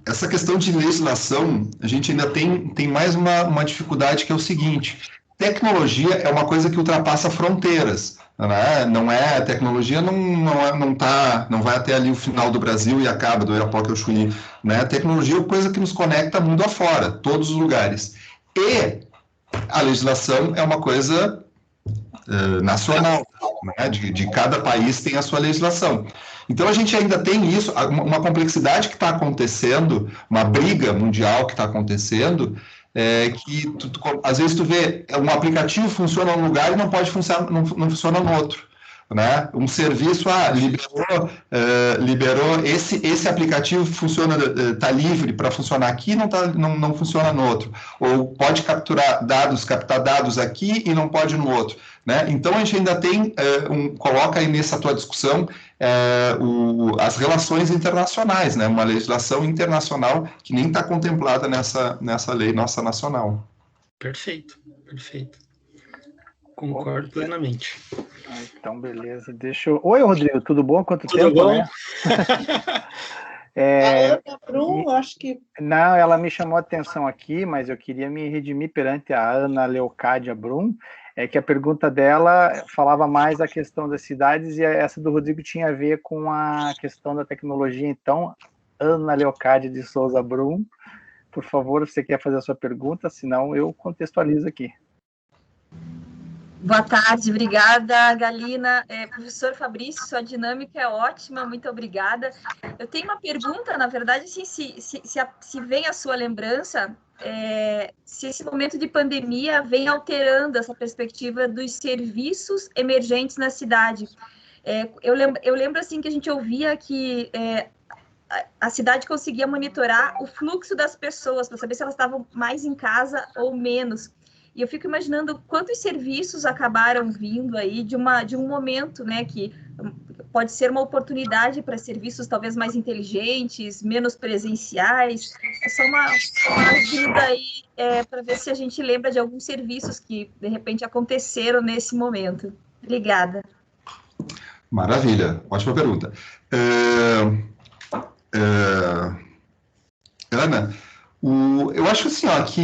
Essa questão de legislação, a gente ainda tem mais uma dificuldade, que é o seguinte: tecnologia é uma coisa que ultrapassa fronteiras, né? A tecnologia não vai até ali o final do Brasil e acaba do Oiapoque ao Chuí, né? A tecnologia é uma coisa que nos conecta mundo afora, todos os lugares. E a legislação é uma coisa nacional, né? De cada país tem a sua legislação. Então, a gente ainda tem isso, uma complexidade que está acontecendo, uma briga mundial que está acontecendo, que às vezes tu vê, um aplicativo funciona num lugar e não pode funcionar, não funciona no outro. Né? Um serviço, liberou esse aplicativo funciona, está livre para funcionar aqui, não funciona no outro. Ou pode captar dados aqui e não pode no outro. Né? Então, a gente ainda tem, coloca aí nessa tua discussão as relações internacionais, né? Uma legislação internacional que nem está contemplada nessa lei nossa nacional. Perfeito. Concordo plenamente. Então, beleza. Oi, Rodrigo, tudo bom? Quanto tudo tempo, bom? Né? A Ana Brum, acho que... Não, ela me chamou a atenção aqui, mas eu queria me redimir perante a Ana Leocádia Brum, que a pergunta dela falava mais a questão das cidades, e essa do Rodrigo tinha a ver com a questão da tecnologia. Então, Ana Leocádia de Souza Brum, por favor, você quer fazer a sua pergunta, senão eu contextualizo aqui. Boa tarde, obrigada, Galina. Professor Fabrício, sua dinâmica é ótima, muito obrigada. Eu tenho uma pergunta, na verdade, assim, se vem a sua lembrança, se esse momento de pandemia vem alterando essa perspectiva dos serviços emergentes na cidade. Eu lembro assim, que a gente ouvia que a cidade conseguia monitorar o fluxo das pessoas, para saber se elas estavam mais em casa ou menos. E eu fico imaginando quantos serviços acabaram vindo aí de um momento, né, que pode ser uma oportunidade para serviços talvez mais inteligentes, menos presenciais. É só uma ajuda aí para ver se a gente lembra de alguns serviços que, de repente, aconteceram nesse momento. Obrigada. Maravilha, ótima pergunta. Ana, eu acho assim, ó, que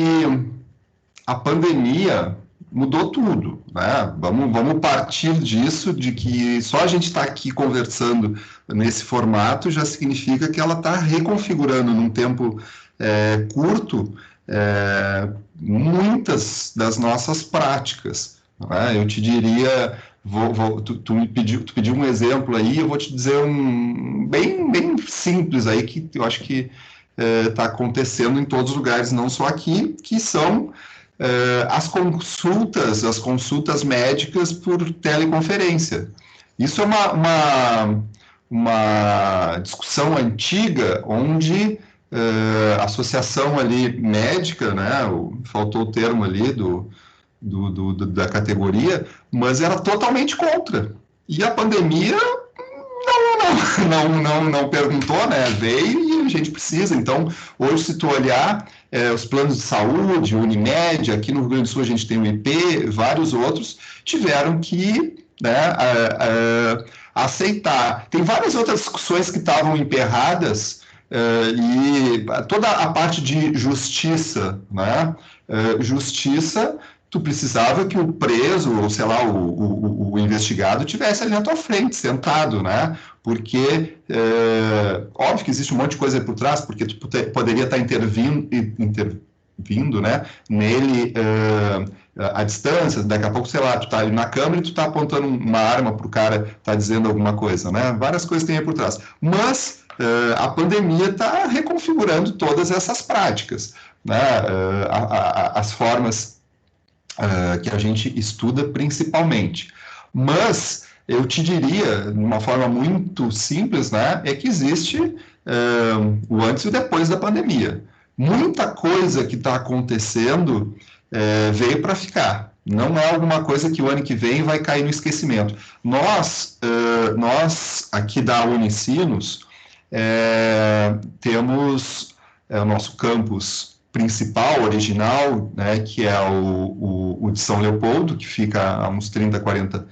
a pandemia mudou tudo, né? Vamos partir disso, de que só a gente está aqui conversando nesse formato já significa que ela está reconfigurando num tempo curto muitas das nossas práticas, né? Eu te diria, tu pediu um exemplo aí, eu vou te dizer um bem simples aí, que eu acho que está acontecendo em todos os lugares, não só aqui, que são as consultas médicas por teleconferência. Isso é uma discussão antiga, onde a associação ali médica, né, faltou o termo ali da categoria, mas era totalmente contra. E a pandemia não perguntou, né? Veio e a gente precisa. Então, hoje, se tu olhar os planos de saúde, Unimed, aqui no Rio Grande do Sul a gente tem o IP, vários outros, tiveram que, né, aceitar. Tem várias outras discussões que estavam emperradas, e toda a parte de justiça, né? Justiça, tu precisava que o preso, ou sei lá, o investigado tivesse ali na tua frente, sentado, né? Porque, óbvio que existe um monte de coisa aí por trás, porque tu poderia estar intervindo, né, nele à distância, daqui a pouco, sei lá, tu tá ali na câmera e tu tá apontando uma arma pro cara, tá dizendo alguma coisa, né? Várias coisas tem aí por trás. Mas a pandemia está reconfigurando todas essas práticas, né? As formas que a gente estuda principalmente. Mas eu te diria, de uma forma muito simples, né, é que existe o antes e o depois da pandemia. Muita coisa que está acontecendo veio para ficar. Não é alguma coisa que o ano que vem vai cair no esquecimento. Nós aqui da Unicinos, temos o nosso campus principal, original, né, que é o de São Leopoldo, que fica a uns 30, 40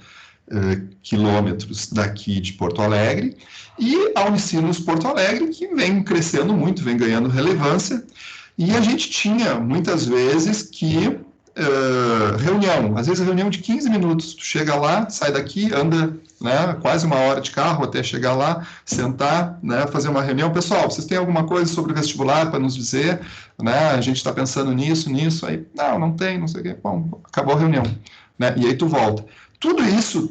quilômetros daqui de Porto Alegre, e a Unicinos Porto Alegre, que vem crescendo muito, vem ganhando relevância, e a gente tinha, muitas vezes, que reunião, às vezes a reunião de 15 minutos, tu chega lá, sai daqui, anda, né, quase uma hora de carro até chegar lá, sentar, né, fazer uma reunião. Pessoal, vocês têm alguma coisa sobre o vestibular para nos dizer? Né, a gente está pensando nisso, aí, não tem, não sei o quê. Bom, acabou a reunião, né, e aí tu volta. Tudo isso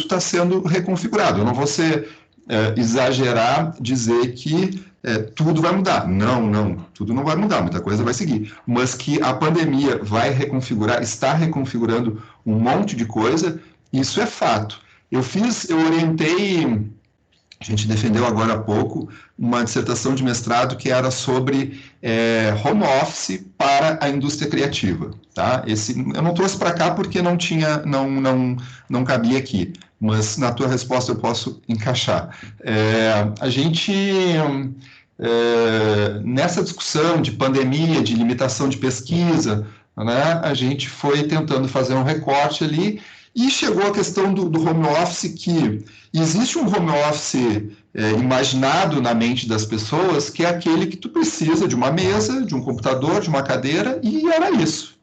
está sendo reconfigurado. Eu não vou exagerar, dizer que tudo vai mudar. Não, tudo não vai mudar, muita coisa vai seguir. Mas que a pandemia vai reconfigurar, está reconfigurando um monte de coisa, isso é fato. Eu orientei, a gente defendeu agora há pouco, uma dissertação de mestrado que era sobre home office para a indústria criativa. Tá? Eu não trouxe para cá porque não cabia aqui, mas na tua resposta eu posso encaixar. A gente, nessa discussão de pandemia, de limitação de pesquisa, né, a gente foi tentando fazer um recorte ali e chegou a questão do home office, que existe um home office imaginado na mente das pessoas, que é aquele que tu precisa de uma mesa, de um computador, de uma cadeira, e era isso.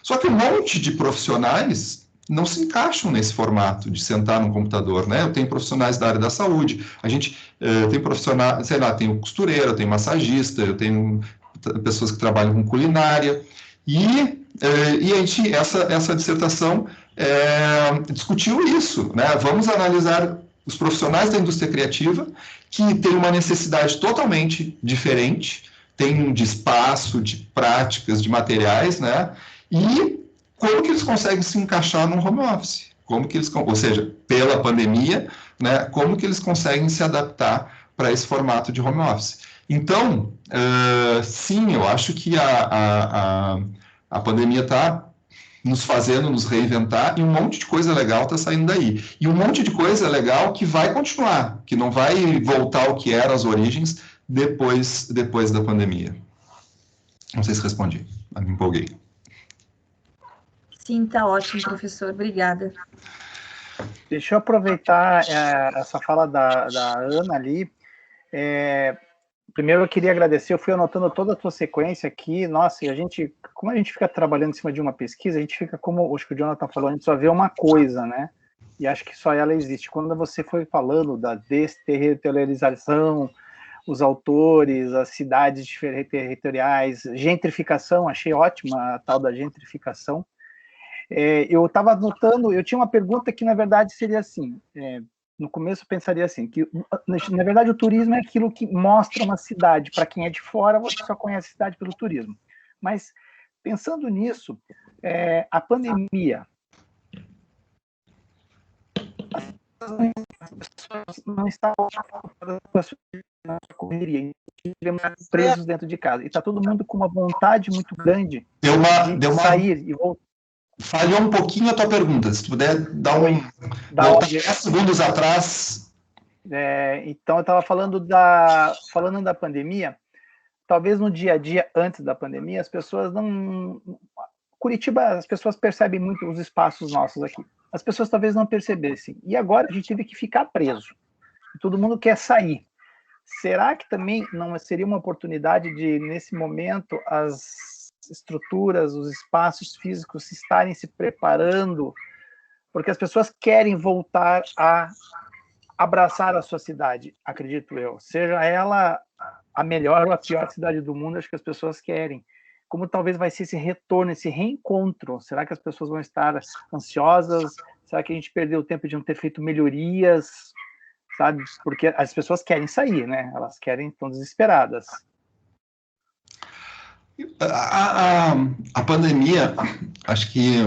Só que um monte de profissionais não se encaixam nesse formato de sentar no computador, né? Eu tenho profissionais da área da saúde, a gente tem profissionais, sei lá, tem costureira, tem massagista, eu tenho pessoas que trabalham com culinária, E a gente, essa dissertação discutiu isso, né? Vamos analisar os profissionais da indústria criativa que têm uma necessidade totalmente diferente, tem de espaço, de práticas, de materiais, né? E como que eles conseguem se encaixar no home office? Ou seja, pela pandemia, né? Como que eles conseguem se adaptar para esse formato de home office? Então, sim, eu acho que a pandemia está nos fazendo nos reinventar, e um monte de coisa legal está saindo daí. E um monte de coisa legal que vai continuar, que não vai voltar ao que era as origens depois da pandemia. Não sei se respondi, mas me empolguei. Sim, tá ótimo, professor. Obrigada. Deixa eu aproveitar essa fala da Ana ali. Primeiro eu queria agradecer, eu fui anotando toda a tua sequência aqui, nossa, e como a gente fica trabalhando em cima de uma pesquisa, a gente fica, como acho que o Jonathan falou, a gente só vê uma coisa, né? E acho que só ela existe. Quando você foi falando da desterritorialização, os autores, as cidades territoriais, gentrificação, achei ótima a tal da gentrificação. Eu estava anotando, eu tinha uma pergunta que, na verdade, seria assim, no começo eu pensaria assim, que, na verdade, o turismo é aquilo que mostra uma cidade. Para quem é de fora, você só conhece a cidade pelo turismo. Mas, pensando nisso, a pandemia... As pessoas não estavam com a sua correria, presos dentro de casa. E está todo mundo com uma vontade muito grande de sair e voltar. Falhou um pouquinho a tua pergunta, se tu puder dar voltar 10 segundos atrás. Então, eu estava falando da pandemia, talvez no dia a dia, antes da pandemia, as pessoas não... Curitiba, as pessoas percebem muito os espaços nossos aqui. As pessoas talvez não percebessem. E agora a gente teve que ficar preso. Todo mundo quer sair. Será que também não seria uma oportunidade de, nesse momento, as estruturas, os espaços físicos estarem se preparando, porque as pessoas querem voltar a abraçar a sua cidade, acredito eu. Seja ela a melhor ou a pior cidade do mundo, acho que as pessoas querem. Como talvez vai ser esse retorno, esse reencontro? Será que as pessoas vão estar ansiosas? Será que a gente perdeu o tempo de não ter feito melhorias? Sabe? Porque as pessoas querem sair, né? Elas querem, estão desesperadas. A pandemia, acho que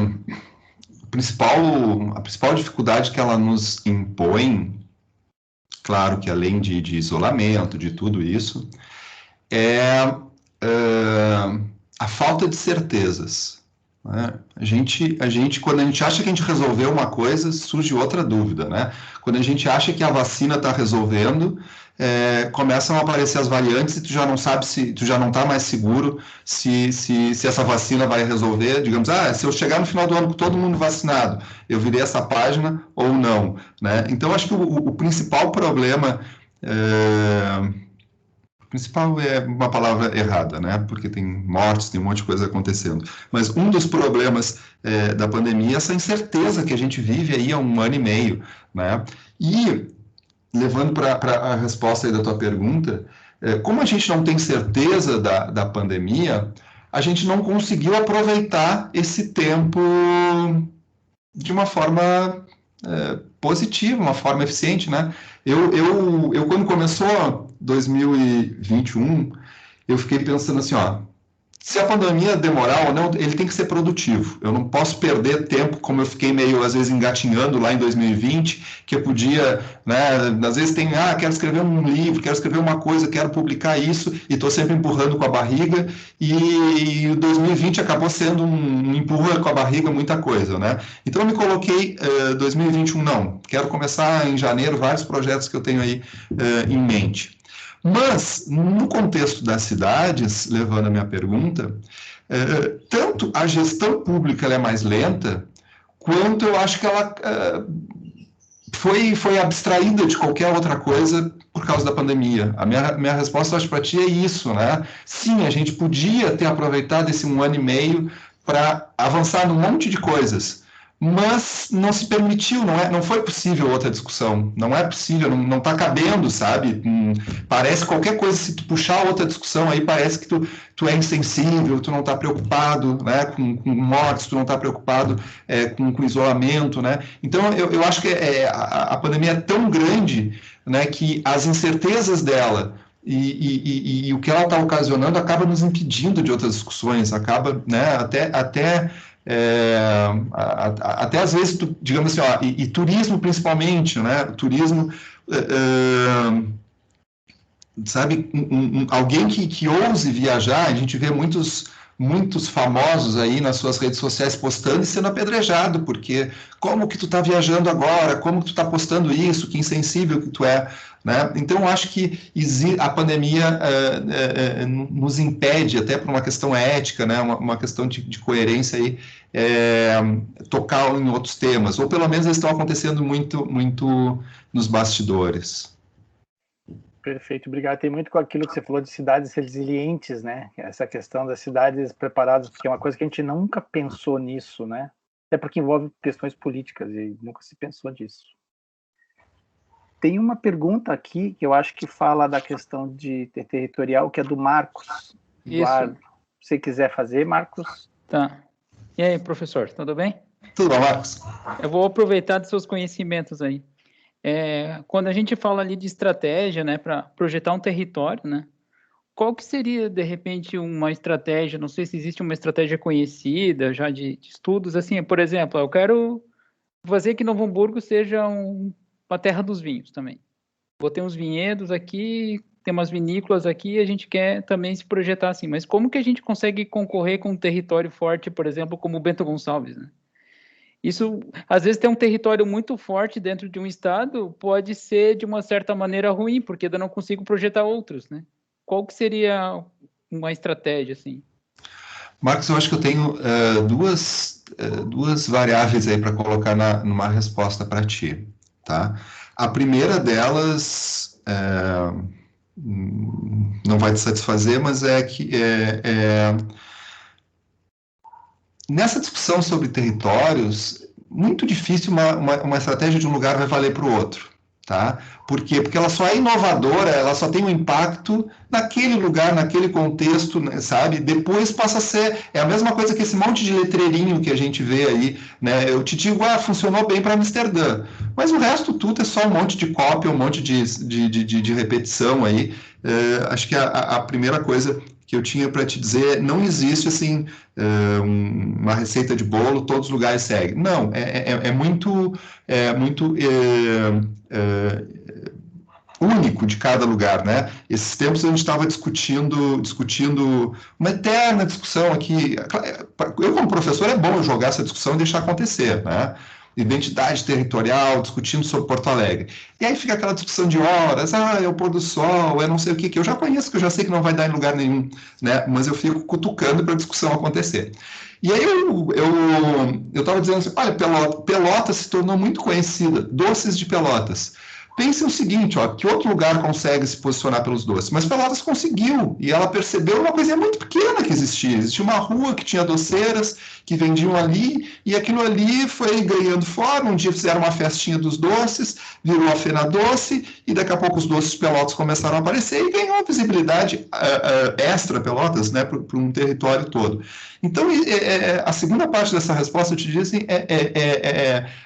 a principal dificuldade que ela nos impõe, claro que além de isolamento, de tudo isso, é a falta de certezas. Né? A gente, quando a gente acha que a gente resolveu uma coisa, surge outra dúvida. Né? Quando a gente acha que a vacina está resolvendo, começam a aparecer as variantes e tu já não sabe tu já não está mais seguro se essa vacina vai resolver. Digamos, se eu chegar no final do ano com todo mundo vacinado, eu virei essa página ou não. Né? Então, acho que o principal problema... principal é uma palavra errada, né? Porque tem mortes, tem um monte de coisa acontecendo. Mas um dos problemas da pandemia é essa incerteza que a gente vive aí há 1 ano e meio, né? E, levando para a resposta aí da tua pergunta, como a gente não tem certeza da pandemia, a gente não conseguiu aproveitar esse tempo de uma forma positiva, uma forma eficiente, né? Eu quando começou 2021, eu fiquei pensando assim, se a pandemia demorar ou não, ele tem que ser produtivo. Eu não posso perder tempo, como eu fiquei meio, às vezes, engatinhando lá em 2020, que eu podia, né, às vezes tem, quero escrever um livro, quero escrever uma coisa, quero publicar isso, e estou sempre empurrando com a barriga, e o 2020 acabou sendo um empurra com a barriga muita coisa, né? Então eu me coloquei, 2021 não, quero começar em janeiro vários projetos que eu tenho aí em mente. Mas, no contexto das cidades, levando a minha pergunta, tanto a gestão pública ela é mais lenta, quanto eu acho que ela foi abstraída de qualquer outra coisa por causa da pandemia. A minha resposta, acho, para ti é isso, né? Sim, a gente podia ter aproveitado esse 1 ano e meio para avançar num monte de coisas, mas não se permitiu, não foi possível outra discussão, não é possível, não está cabendo, sabe? Parece qualquer coisa, se tu puxar outra discussão aí, parece que tu é insensível, tu não está preocupado, né, com mortes, tu não está preocupado com isolamento, né? Então, eu acho que a pandemia é tão grande, né, que as incertezas dela e o que ela está ocasionando acaba nos impedindo de outras discussões, acaba, né, até às vezes, digamos assim, e turismo principalmente, né? Turismo, sabe, alguém que ouse viajar, a gente vê muitos famosos aí nas suas redes sociais postando e sendo apedrejado, porque como que tu está viajando agora, como que tu está postando isso, que insensível que tu é, né? Então, eu acho que a pandemia nos impede, até por uma questão ética, né? Uma questão de coerência aí, tocar em outros temas, ou pelo menos eles estão acontecendo muito nos bastidores. Perfeito, obrigado. Tem muito com aquilo que você falou de cidades resilientes, né? Essa questão das cidades preparadas, porque é uma coisa que a gente nunca pensou nisso, né? Até porque envolve questões políticas e nunca se pensou nisso. Tem uma pergunta aqui que eu acho que fala da questão de territorial, que é do Marcos. Eduardo, se você quiser fazer, Marcos. Tá. E aí, professor, tudo bem? Tudo bom, Marcos? Eu vou aproveitar dos seus conhecimentos aí. Quando a gente fala ali de estratégia, né, para projetar um território, né, qual que seria, de repente, uma estratégia, não sei se existe uma estratégia conhecida já de estudos, assim, por exemplo, eu quero fazer que Novo Hamburgo seja uma terra dos vinhos também. Vou ter uns vinhedos aqui, tem umas vinícolas aqui, a gente quer também se projetar assim, mas como que a gente consegue concorrer com um território forte, por exemplo, como o Bento Gonçalves, né? Isso, às vezes, ter um território muito forte dentro de um estado pode ser, de uma certa maneira, ruim, porque eu não consigo projetar outros, né? Qual que seria uma estratégia, assim? Marcos, eu acho que eu tenho duas variáveis aí para colocar numa resposta para ti, tá? A primeira delas não vai te satisfazer, mas é que nessa discussão sobre territórios, muito difícil uma estratégia de um lugar vai valer para o outro, tá? Por quê? Porque ela só é inovadora, ela só tem um impacto naquele lugar, naquele contexto, né, sabe? Depois passa a ser, a mesma coisa que esse monte de letreirinho que a gente vê aí, né? Eu te digo, funcionou bem para Amsterdã, mas o resto tudo é só um monte de cópia, um monte de repetição aí. Acho que a primeira coisa que eu tinha para te dizer, não existe assim uma receita de bolo, todos os lugares seguem. Não, é muito único de cada lugar, né? Esses tempos a gente estava discutindo uma eterna discussão aqui. Eu, como professor, é bom eu jogar essa discussão e deixar acontecer, né? Identidade territorial, discutindo sobre Porto Alegre. E aí fica aquela discussão de horas, é o pôr do sol, é não sei o que eu já conheço, que eu já sei que não vai dar em lugar nenhum, né? Mas eu fico cutucando para a discussão acontecer. E aí eu estava dizendo assim, olha, Pelotas se tornou muito conhecida, doces de Pelotas. Pense o seguinte, que outro lugar consegue se posicionar pelos doces? Mas Pelotas conseguiu, e ela percebeu uma coisa muito pequena que existia. Existia uma rua que tinha doceiras que vendiam ali, e aquilo ali foi ganhando forma. Um dia fizeram uma festinha dos doces, virou a Fena Doce, e daqui a pouco os doces de Pelotas começaram a aparecer e ganhou uma visibilidade extra Pelotas, né, para um território todo. Então, a segunda parte dessa resposta, eu te digo assim,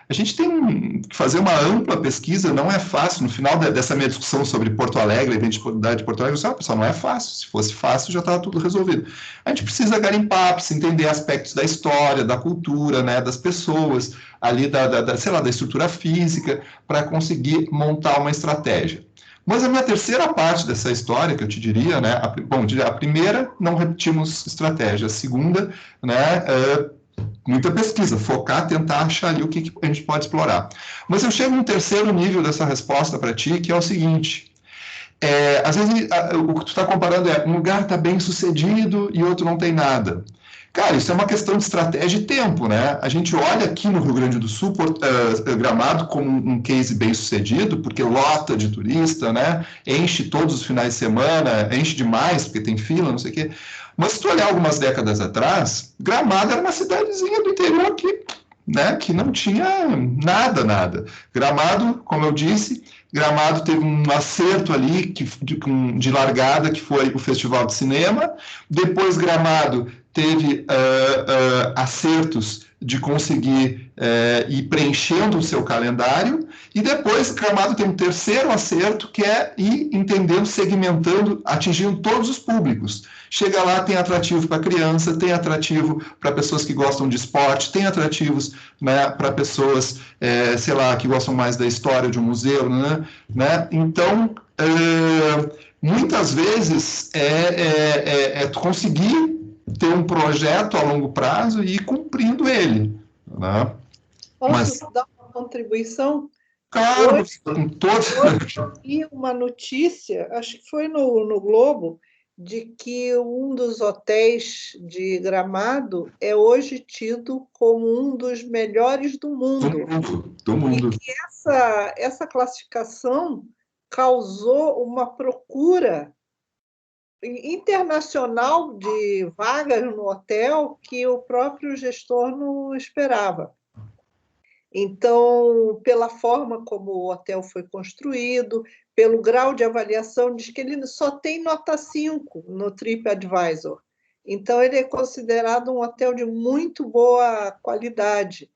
a gente tem que fazer uma ampla pesquisa, não é fácil. No final dessa minha discussão sobre Porto Alegre, a identidade de Porto Alegre, pessoal, não é fácil. Se fosse fácil, já estava tudo resolvido. A gente precisa garimpar, precisa entender aspectos da história, da cultura, né, das pessoas, ali sei lá, da estrutura física, para conseguir montar uma estratégia. Mas a minha terceira parte dessa história, que eu te diria, né, a primeira, não repetimos estratégia. A segunda, né, muita pesquisa, focar, tentar achar ali o que a gente pode explorar. Mas eu chego num terceiro nível dessa resposta para ti, que é o seguinte: às vezes o que tu está comparando um lugar está bem sucedido e outro não tem nada. Cara, isso é uma questão de estratégia e tempo, né? A gente olha aqui no Rio Grande do Sul, Gramado, como um case bem sucedido, porque lota de turista, né? Enche todos os finais de semana, enche demais, porque tem fila, não sei o quê. Mas se tu olhar algumas décadas atrás, Gramado era uma cidadezinha do interior que né, que não tinha nada. Gramado, como eu disse, Gramado teve um acerto ali de largada, que foi o Festival de Cinema. Depois, Gramado teve acertos de conseguir ir preenchendo o seu calendário. E depois, Gramado tem um terceiro acerto, que é ir entendendo, segmentando, atingindo todos os públicos. Chega lá, tem atrativo para criança, tem atrativo para pessoas que gostam de esporte, tem atrativos, né, para pessoas, sei lá, que gostam mais da história de um museu, né? Então, muitas vezes é conseguir ter um projeto a longo prazo e ir cumprindo ele, né? Posso dar uma contribuição? Claro, Hoje, com todos. eu vi uma notícia, acho que foi no Globo, de que um dos hotéis de Gramado é hoje tido como um dos melhores do mundo. Do mundo. E que essa classificação causou uma procura internacional de vagas no hotel que o próprio gestor não esperava. Então, pela forma como o hotel foi construído, pelo grau de avaliação, diz que ele só tem nota 5 no TripAdvisor. Então, ele é considerado um hotel de muito boa qualidade.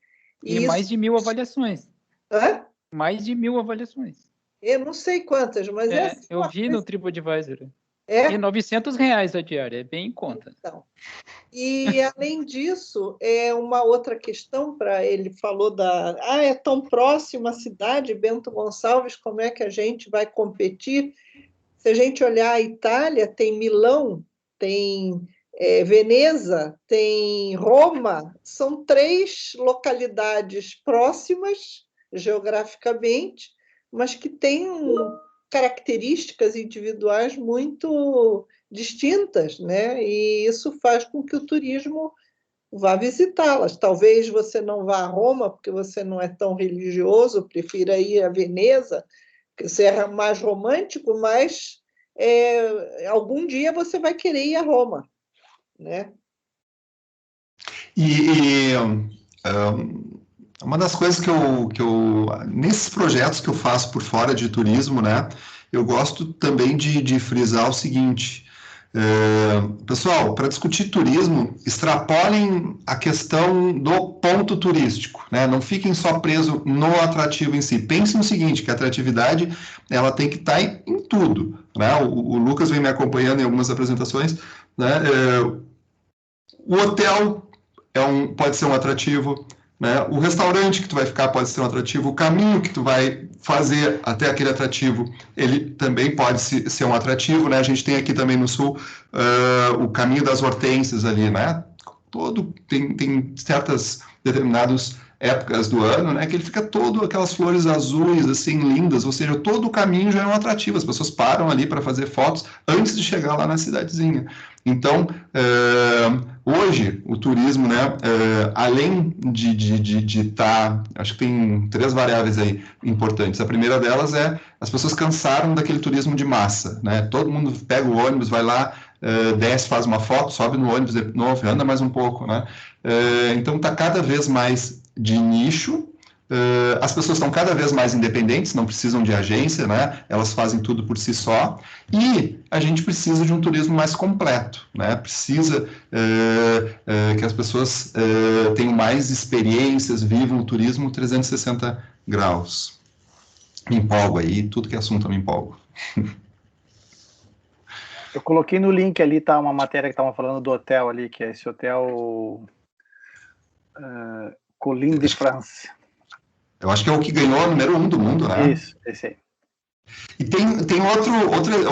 E mais de 1.000 avaliações. Hã? Mais de 1.000 avaliações. Eu não sei quantas, mas assim, eu vi no TripAdvisor. E R$900 a diária, é bem em conta. Então, e, além disso, uma outra questão para ele falou é tão próxima a cidade, Bento Gonçalves, como é que a gente vai competir? Se a gente olhar a Itália, tem Milão, tem Veneza, tem Roma, são 3 localidades próximas geograficamente, mas que têm características individuais muito distintas, né? E isso faz com que o turismo vá visitá-las. Talvez você não vá a Roma, porque você não é tão religioso, prefira ir a Veneza, porque você é mais romântico, mas algum dia você vai querer ir a Roma, né? Uma das coisas que eu nesses projetos que eu faço por fora de turismo, né, eu gosto também de frisar o seguinte, pessoal, para discutir turismo, extrapolem a questão do ponto turístico, né, não fiquem só presos no atrativo em si, pensem o seguinte, que a atratividade, ela tem que estar em tudo, né, o Lucas vem me acompanhando em algumas apresentações, né, o hotel pode ser um atrativo, né? O restaurante que tu vai ficar pode ser um atrativo, o caminho que tu vai fazer até aquele atrativo, ele também pode ser um atrativo, né? A gente tem aqui também no sul o caminho das hortênsias ali, né? Tem certas determinadas épocas do ano, né, que ele fica todo aquelas flores azuis, assim, lindas, ou seja, todo o caminho já é um atrativo, as pessoas param ali para fazer fotos antes de chegar lá na cidadezinha. Então, hoje, o turismo, né, além de estar, acho que tem 3 variáveis aí importantes. A primeira delas é, as pessoas cansaram daquele turismo de massa, né, todo mundo pega o ônibus, vai lá, desce, faz uma foto, sobe no ônibus de novo, anda mais um pouco, né, então está cada vez mais de nicho, as pessoas estão cada vez mais independentes, não precisam de agência, né? Elas fazem tudo por si só, e a gente precisa de um turismo mais completo, né? Precisa que as pessoas tenham mais experiências, vivam o turismo 360 graus. Me empolgo aí, tudo que é assunto eu me empolgo. Eu coloquei no link ali, tá, uma matéria que estavam falando do hotel ali, que é esse hotel Colline de France. Eu acho que é o que ganhou o número 1 do mundo, né? Isso, esse aí. E tem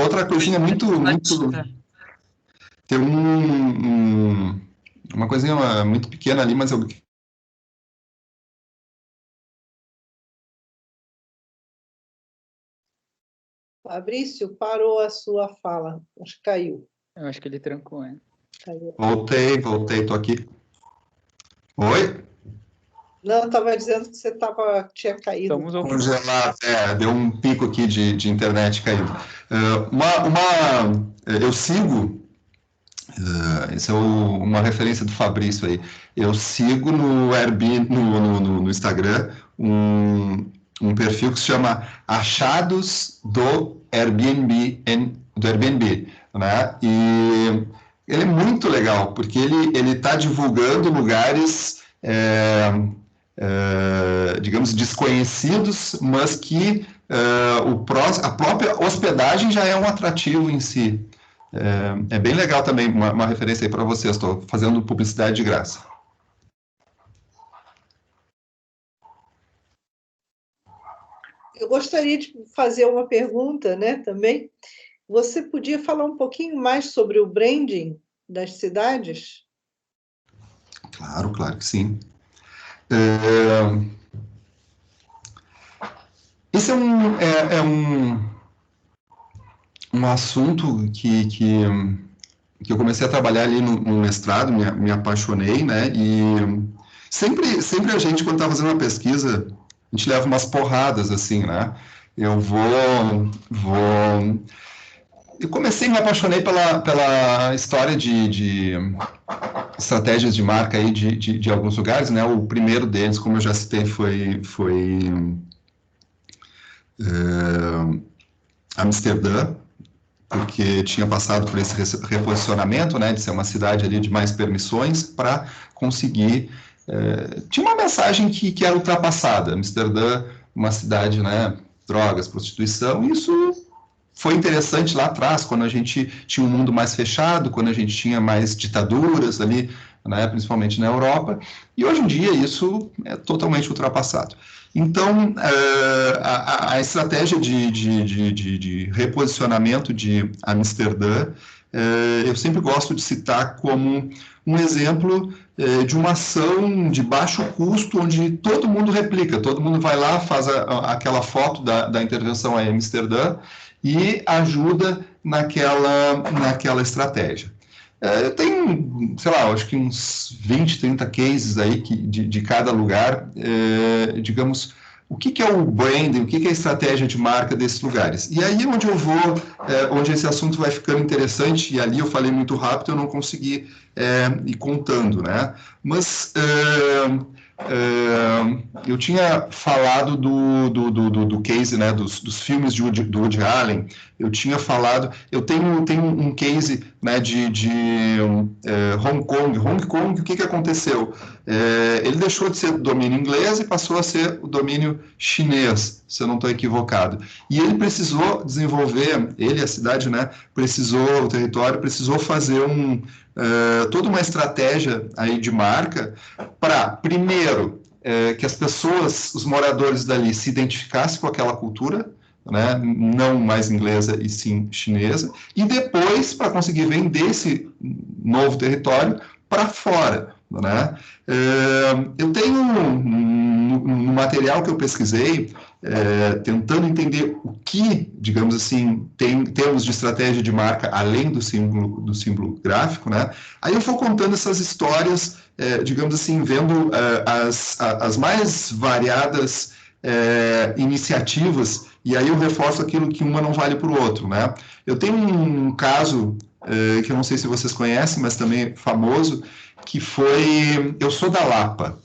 outra coisinha muito... Tem uma coisinha muito pequena ali, mas eu... Fabrício, parou a sua fala. Acho que caiu. Eu acho que ele trancou, hein? Caiu. Voltei, tô aqui. Oi? Não, estava dizendo que você tinha caído. Estamos ouvindo. Congelado, deu um pico aqui de internet caindo. Eu sigo Essa é uma referência do Fabrício aí. Eu sigo no Airbnb, no Instagram, um perfil que se chama Achados do Airbnb, né? E ele é muito legal, porque ele está divulgando lugares, digamos, desconhecidos, mas que a própria hospedagem já é um atrativo em si. É bem legal também, uma referência aí para vocês, estou fazendo publicidade de graça. Eu gostaria de fazer uma pergunta, né, também. Você podia falar um pouquinho mais sobre o branding das cidades? Claro que sim. Esse é um assunto que eu comecei a trabalhar ali no mestrado, me apaixonei, né? E sempre a gente, quando está fazendo uma pesquisa, a gente leva umas porradas, assim, né? Eu me apaixonei pela história de estratégias de marca aí de alguns lugares, né? O primeiro deles, como eu já citei, foi Amsterdã, porque tinha passado por esse reposicionamento, né, de ser uma cidade ali de mais permissões, para conseguir... tinha uma mensagem que era ultrapassada. Amsterdã, uma cidade, né, drogas, prostituição, isso foi interessante lá atrás, quando a gente tinha um mundo mais fechado, quando a gente tinha mais ditaduras ali, né, principalmente na Europa, e hoje em dia isso é totalmente ultrapassado. Então, a estratégia de reposicionamento de Amsterdã, eu sempre gosto de citar como um exemplo de uma ação de baixo custo, onde todo mundo replica, todo mundo vai lá, faz aquela foto da intervenção em Amsterdã e ajuda naquela estratégia. Eu tenho, sei lá, acho que uns 20, 30 cases aí de cada lugar, digamos, o que é o branding, o que é a estratégia de marca desses lugares. E aí onde eu vou, onde esse assunto vai ficando interessante, e ali eu falei muito rápido, eu não consegui ir contando, né? Mas eu tinha falado do case, né, dos filmes do Woody Allen. Eu tinha falado, eu tenho um case, né, de Hong Kong. Hong Kong, o que aconteceu? Ele deixou de ser domínio inglês e passou a ser o domínio chinês, se eu não estou equivocado. E ele precisou desenvolver, a cidade, né, o território precisou fazer toda uma estratégia aí de marca para, primeiro, que as pessoas, os moradores dali, se identificassem com aquela cultura, né, não mais inglesa e sim chinesa, e depois para conseguir vender esse novo território para fora, né? Eu tenho no material que eu pesquisei, tentando entender o que, digamos assim, temos de estratégia de marca além do símbolo gráfico, né? Aí eu vou contando essas histórias, digamos assim, vendo as mais variadas iniciativas, e aí eu reforço aquilo que uma não vale para o outro, né? Eu tenho um caso que eu não sei se vocês conhecem, mas também famoso, que foi Eu Sou da Lapa.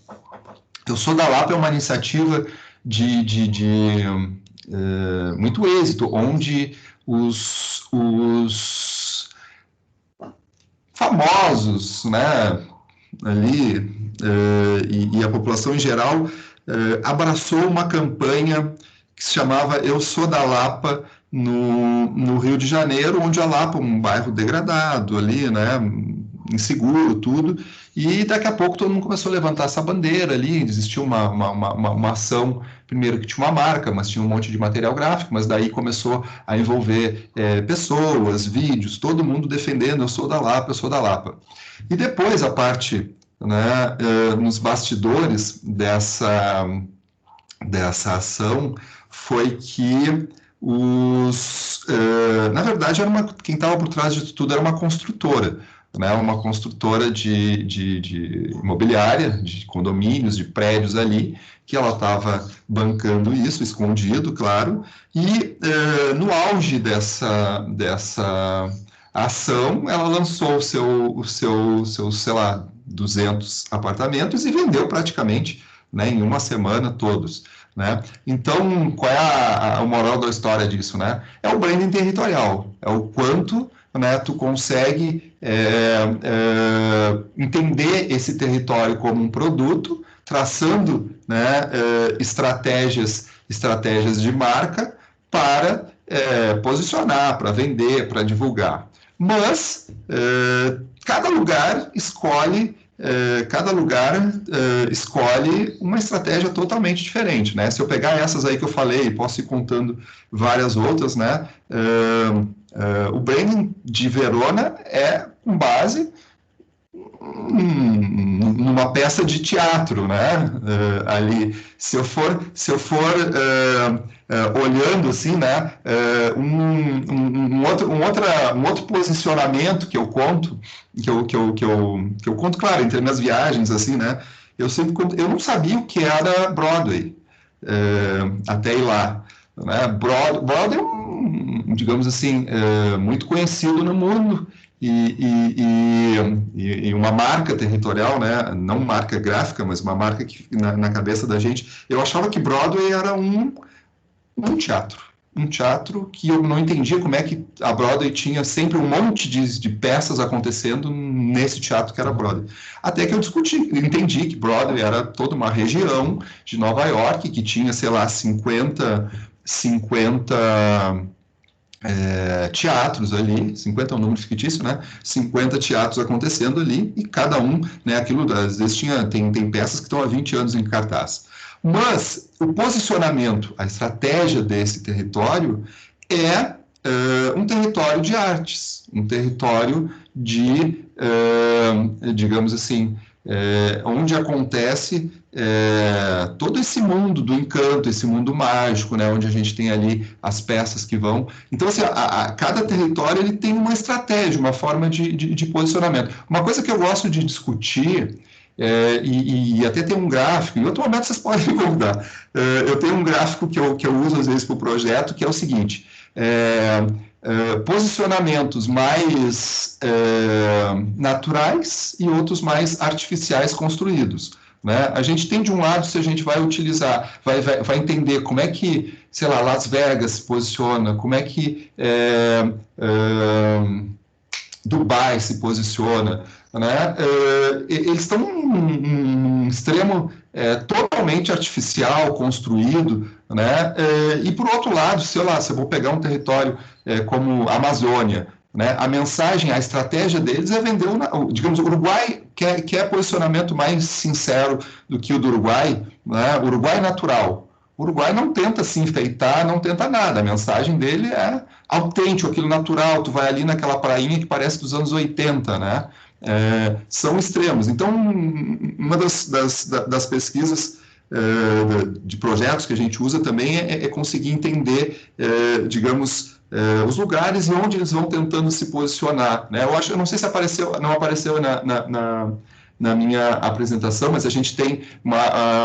Eu Sou da Lapa é uma iniciativa de muito êxito, onde os famosos, né, ali, e a população em geral abraçou uma campanha que se chamava Eu Sou da Lapa, no Rio de Janeiro, onde a Lapa é um bairro degradado ali, né, inseguro, tudo, e daqui a pouco todo mundo começou a levantar essa bandeira ali, existiu uma ação, primeiro que tinha uma marca, mas tinha um monte de material gráfico, mas daí começou a envolver pessoas, vídeos, todo mundo defendendo Eu Sou da Lapa, Eu Sou da Lapa. E depois a parte, né, nos bastidores dessa ação foi que na verdade, quem estava por trás de tudo era uma construtora, né, uma construtora de imobiliária, de condomínios, de prédios ali, que ela estava bancando isso, escondido, claro, e no auge A ação, ela lançou o seu, sei lá, 200 apartamentos e vendeu praticamente, né, em uma semana todos, né? Então, qual é a moral da história disso, né? É o branding territorial, é o quanto, né, tu consegue entender esse território como um produto, traçando, né, estratégias de marca para posicionar, para vender, para divulgar. Mas cada lugar escolhe uma estratégia totalmente diferente, né? Se eu pegar essas aí que eu falei, posso ir contando várias outras, né? O branding de Verona é com base numa peça de teatro, né? Ali, se eu for olhando assim, né? Um outro posicionamento que eu conto, que eu conto, claro, entre minhas viagens, assim, né? Eu não sabia o que era Broadway até ir lá, né? Broadway é digamos assim, muito conhecido no mundo. E uma marca territorial, né? Não marca gráfica, mas uma marca que na cabeça da gente. Eu achava que Broadway era um teatro que eu não entendia como é que a Broadway tinha sempre um monte de peças acontecendo nesse teatro que era Broadway. Até que eu entendi que Broadway era toda uma região de Nova York que tinha, sei lá, 50 teatros ali, 50 é um número fictício, né? 50 teatros acontecendo ali, e cada um, né? Aquilo, às vezes tem peças que estão há 20 anos em cartaz. Mas o posicionamento, a estratégia desse território é um território de artes, um território de, digamos assim, onde acontece todo esse mundo do encanto, esse mundo mágico, né, onde a gente tem ali as peças que vão. Então, assim, cada território ele tem uma estratégia, uma forma de posicionamento. Uma coisa que eu gosto de discutir, e até tem um gráfico, em outro momento vocês podem me convidar, eu tenho um gráfico que eu uso às vezes para o projeto, que é o seguinte: posicionamentos mais naturais e outros mais artificiais construídos. Né? A gente tem de um lado, se a gente vai utilizar, vai entender como é que, sei lá, Las Vegas se posiciona, como é que Dubai se posiciona, né? Eles estão num extremo totalmente artificial, construído, né? E por outro lado, sei lá, se eu vou pegar um território como a Amazônia, né? A mensagem, a estratégia deles é vender, digamos, o Uruguai quer posicionamento mais sincero do que o do Uruguai, né? O Uruguai natural. O Uruguai não tenta se enfeitar, não tenta nada. A mensagem dele é autêntico, aquilo natural. Tu vai ali naquela prainha que parece dos anos 80, né? São extremos. Então, uma das pesquisas de projetos que a gente usa também é conseguir entender, digamos, os lugares e onde eles vão tentando se posicionar, né? Eu não sei se não apareceu na minha apresentação, mas a gente tem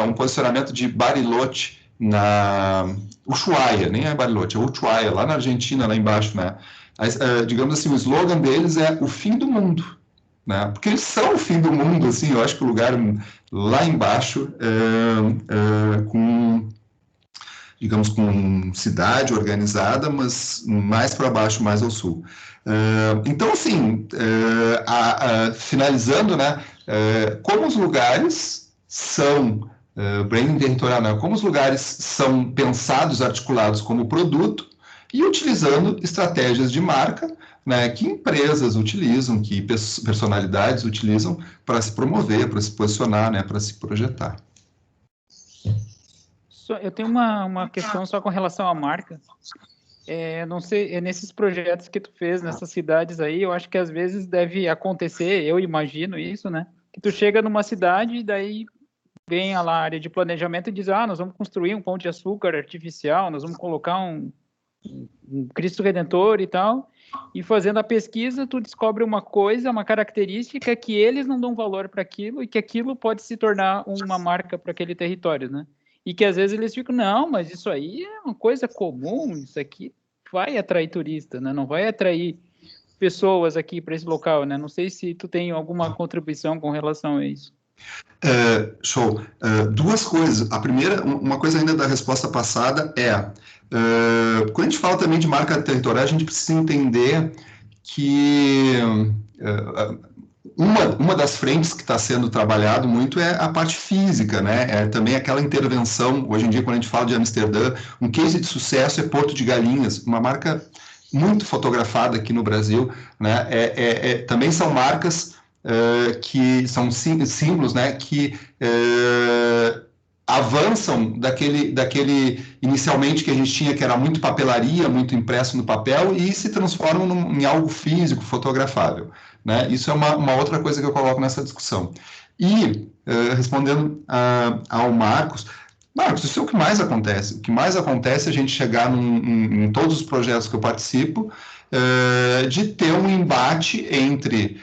um posicionamento de Bariloche na Ushuaia, nem é Bariloche, é Ushuaia, lá na Argentina, lá embaixo, né? Digamos assim, o slogan deles é o fim do mundo, né? Porque eles são o fim do mundo, assim. Eu acho que o lugar lá embaixo, digamos, com cidade organizada, mas mais para baixo, mais ao sul. Então, assim, finalizando, né? Como os lugares são branding territorial, né? Como os lugares são pensados, articulados como produto e utilizando estratégias de marca, né, que empresas utilizam, que personalidades utilizam para se promover, para se posicionar, né, para se projetar. Eu tenho uma questão só com relação à marca. Não sei, nesses projetos que tu fez nessas cidades aí, eu acho que às vezes deve acontecer, eu imagino isso, né? Que tu chega numa cidade e daí vem a área de planejamento e diz, nós vamos construir um pão de açúcar artificial, nós vamos colocar um Cristo Redentor e tal, e fazendo a pesquisa, tu descobre uma coisa, uma característica que eles não dão valor para aquilo e que aquilo pode se tornar uma marca para aquele território, né? E que às vezes eles ficam, não, mas isso aí é uma coisa comum, isso aqui vai atrair turista, né? Não vai atrair pessoas aqui para esse local, né? Não sei se tu tem alguma contribuição com relação a isso. Show. Duas coisas. A primeira, uma coisa ainda da resposta passada quando a gente fala também de marca territorial, a gente precisa entender que uma das frentes que está sendo trabalhado muito é a parte física, né? É também aquela intervenção. Hoje em dia, quando a gente fala de Amsterdã, um case de sucesso é Porto de Galinhas, uma marca muito fotografada aqui no Brasil, né? Também são marcas que são símbolos, né? Que avançam daquele inicialmente que a gente tinha, que era muito papelaria, muito impresso no papel, e se transformam em algo físico, fotografável, né? Isso é uma outra coisa que eu coloco nessa discussão. E, respondendo ao Marcos, isso é o que mais acontece. O que mais acontece é a gente chegar em todos os projetos que eu participo, de ter um embate entre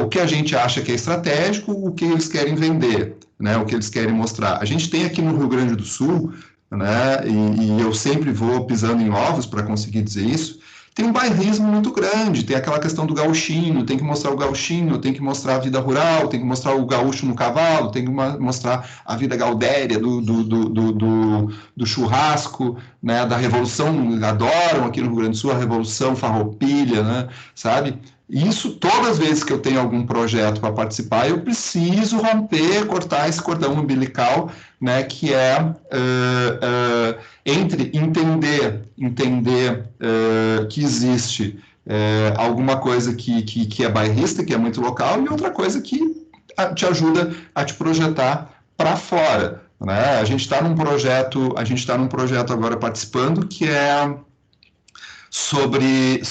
o que a gente acha que é estratégico, o que eles querem vender, né, o que eles querem mostrar. A gente tem aqui no Rio Grande do Sul, né, e eu sempre vou pisando em ovos para conseguir dizer isso, tem um bairrismo muito grande, tem aquela questão do gauchinho, tem que mostrar o gauchinho, tem que mostrar a vida rural, tem que mostrar o gaúcho no cavalo, tem que mostrar a vida gaudéria do churrasco, né, da revolução, adoram aqui no Rio Grande do Sul a revolução farroupilha, né, sabe? Isso, todas as vezes que eu tenho algum projeto para participar, eu preciso romper, cortar esse cordão umbilical, né, que é entre entender que existe alguma coisa que é bairrista, que é muito local, e outra coisa que te ajuda a te projetar para fora, né? A gente está num projeto agora participando que é sobre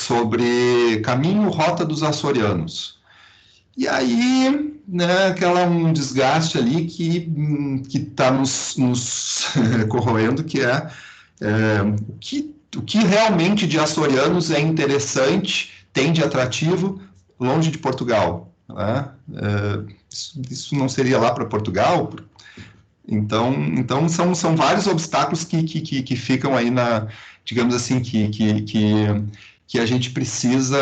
caminho, rota dos açorianos. E aí, né, um desgaste ali que está nos corroendo, que é o que realmente de açorianos é interessante, tem de atrativo, longe de Portugal, né? Isso não seria lá para Portugal? Então são vários obstáculos que ficam aí digamos assim, que a gente precisa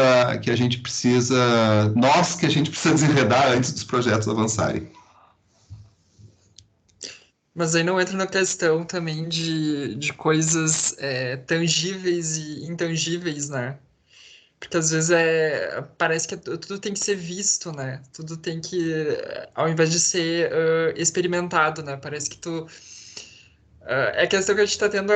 desenredar antes dos projetos avançarem. Mas aí não entra na questão também de coisas tangíveis e intangíveis, né? Porque às vezes parece que tudo tem que ser visto, né? Tudo tem que, ao invés de ser experimentado, né? Parece que é a questão que a gente está tendo,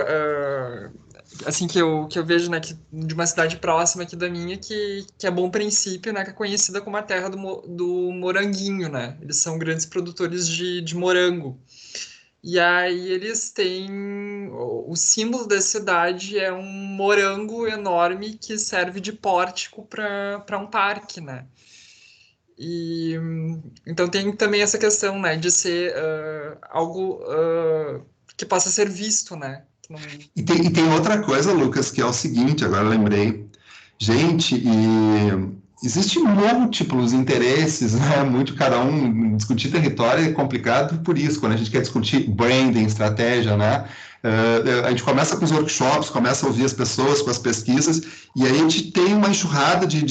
assim, que eu vejo, né, de uma cidade próxima aqui da minha, que é Bom Princípio, né, que é conhecida como a terra do moranguinho, né? Eles são grandes produtores de morango. E aí eles têm... O símbolo da cidade é um morango enorme que serve de pórtico para um parque, né? E então tem também essa questão, né, de ser algo que possa ser visto, né? E tem outra coisa, Lucas, que é o seguinte, agora eu lembrei. Gente, existem múltiplos interesses, né? Cada um discutir território é complicado por isso, quando a gente quer discutir branding, estratégia, né? A gente começa com os workshops, começa a ouvir as pessoas com as pesquisas, e aí a gente tem uma enxurrada de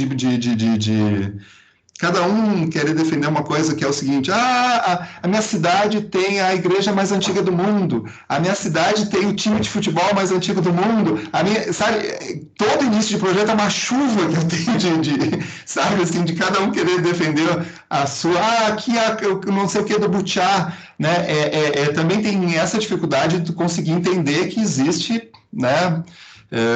cada um querer defender uma coisa que é o seguinte: a minha cidade tem a igreja mais antiga do mundo, a minha cidade tem o time de futebol mais antigo do mundo, sabe, todo início de projeto é uma chuva que eu tenho sabe, assim, de cada um querer defender a sua, aqui não sei o que do Butiá, né, também tem essa dificuldade de conseguir entender que existe, né,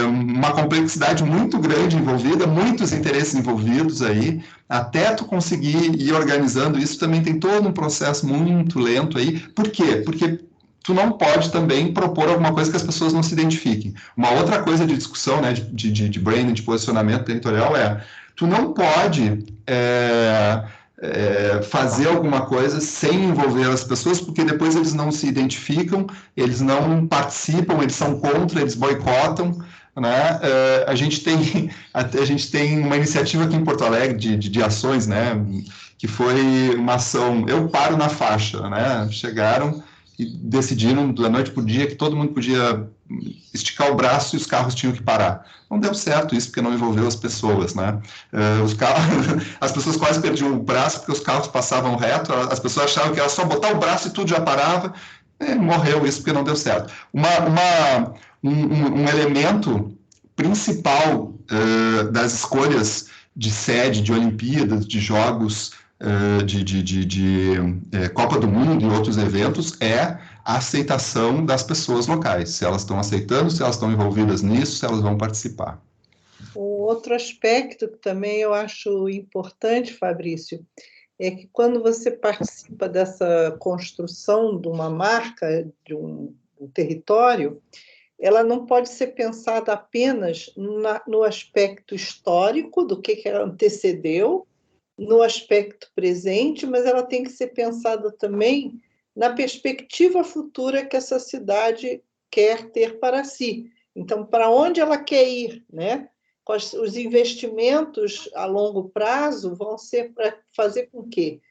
uma complexidade muito grande envolvida, muitos interesses envolvidos aí, até tu conseguir ir organizando isso, também tem todo um processo muito lento aí. Por quê? Porque tu não pode também propor alguma coisa que as pessoas não se identifiquem. Uma outra coisa de discussão, né, de branding, de posicionamento territorial tu não pode fazer alguma coisa sem envolver as pessoas, porque depois eles não se identificam, eles não participam, eles são contra, eles boicotam, né? A gente tem uma iniciativa aqui em Porto Alegre de ações, né, que foi uma ação Eu Paro na Faixa, né? Chegaram e decidiram da noite para o dia que todo mundo podia esticar o braço e os carros tinham que parar. Não deu certo isso, porque não envolveu as pessoas, né? As pessoas quase perdiam o braço porque os carros passavam reto, as pessoas achavam que era só botar o braço e tudo já parava. Morreu isso porque não deu certo. Um elemento principal das escolhas de sede de Olimpíadas, de Jogos, de Copa do Mundo e outros eventos é a aceitação das pessoas locais, se elas estão aceitando, se elas estão envolvidas nisso, se elas vão participar. Um outro aspecto que também eu acho importante, Fabrício, é que quando você participa dessa construção de uma marca, de um território, ela não pode ser pensada apenas no aspecto histórico, do que antecedeu, no aspecto presente, mas ela tem que ser pensada também na perspectiva futura que essa cidade quer ter para si. Então, para onde ela quer ir, né? Os investimentos a longo prazo vão ser para fazer com que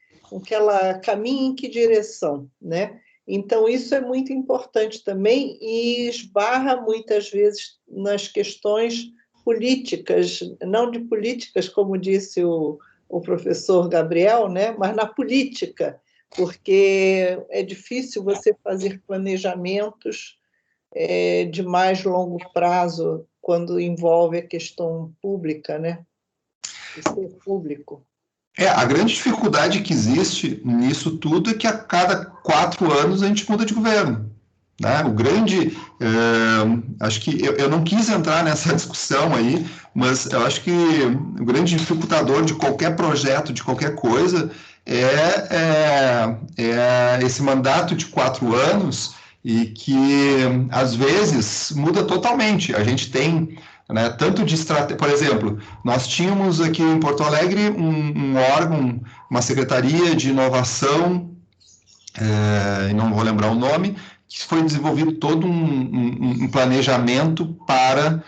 ela caminhe em que direção, né? Então, isso é muito importante também e esbarra muitas vezes nas questões políticas, não de políticas, como disse o professor Gabriel, né? Mas na política, porque é difícil você fazer planejamentos de mais longo prazo quando envolve a questão pública, né? O ser público. A grande dificuldade que existe nisso tudo é que a cada 4 anos a gente muda de governo. Né? O grande, acho que eu não quis entrar nessa discussão aí, mas eu acho que o grande dificultador de qualquer projeto, de qualquer coisa, é esse mandato de 4 anos e que, às vezes, muda totalmente. A gente tem, né, tanto de estratégia, por exemplo, nós tínhamos aqui em Porto Alegre um órgão, uma secretaria de inovação, e não vou lembrar o nome, que foi desenvolvido todo um planejamento para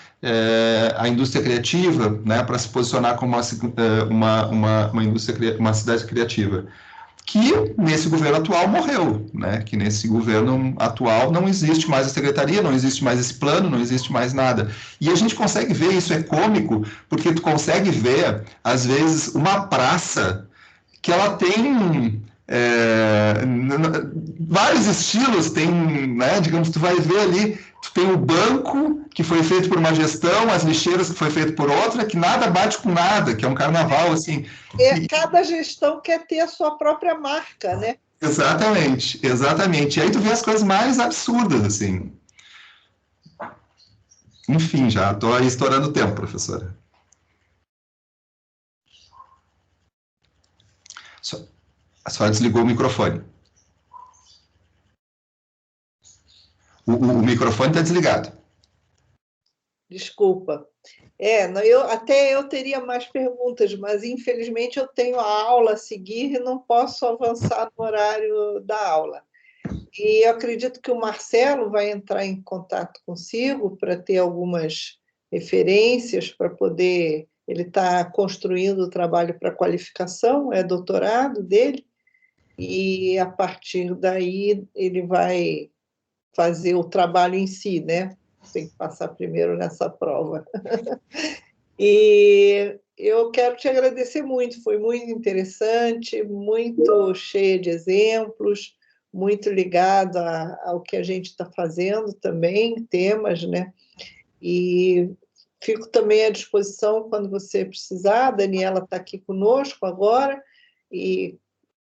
a indústria criativa, né, para se posicionar como uma indústria, uma cidade criativa, que nesse governo atual morreu, né, que nesse governo atual não existe mais a secretaria, não existe mais esse plano, não existe mais nada. E a gente consegue ver, isso é cômico, porque tu consegue ver, às vezes, uma praça que ela tem vários estilos, tem, né, digamos, tu vai ver ali, tu tem o banco, que foi feito por uma gestão, as lixeiras que foi feito por outra, que nada bate com nada, que é um carnaval, assim. Cada gestão quer ter a sua própria marca, né? Exatamente, exatamente. E aí tu vê as coisas mais absurdas, assim. Enfim, já estou aí estourando o tempo, professora. A senhora desligou o microfone. O microfone está desligado. Desculpa. Até eu teria mais perguntas, mas infelizmente eu tenho a aula a seguir e não posso avançar no horário da aula. E eu acredito que o Marcelo vai entrar em contato consigo para ter algumas referências para poder... Ele está construindo o trabalho para qualificação, é doutorado dele, e a partir daí ele vai fazer o trabalho em si, né? Tem que passar primeiro nessa prova. E eu quero te agradecer muito, foi muito interessante, muito cheia de exemplos, muito ligado ao que a gente está fazendo também, temas, né? E fico também à disposição quando você precisar. A Daniela está aqui conosco agora, e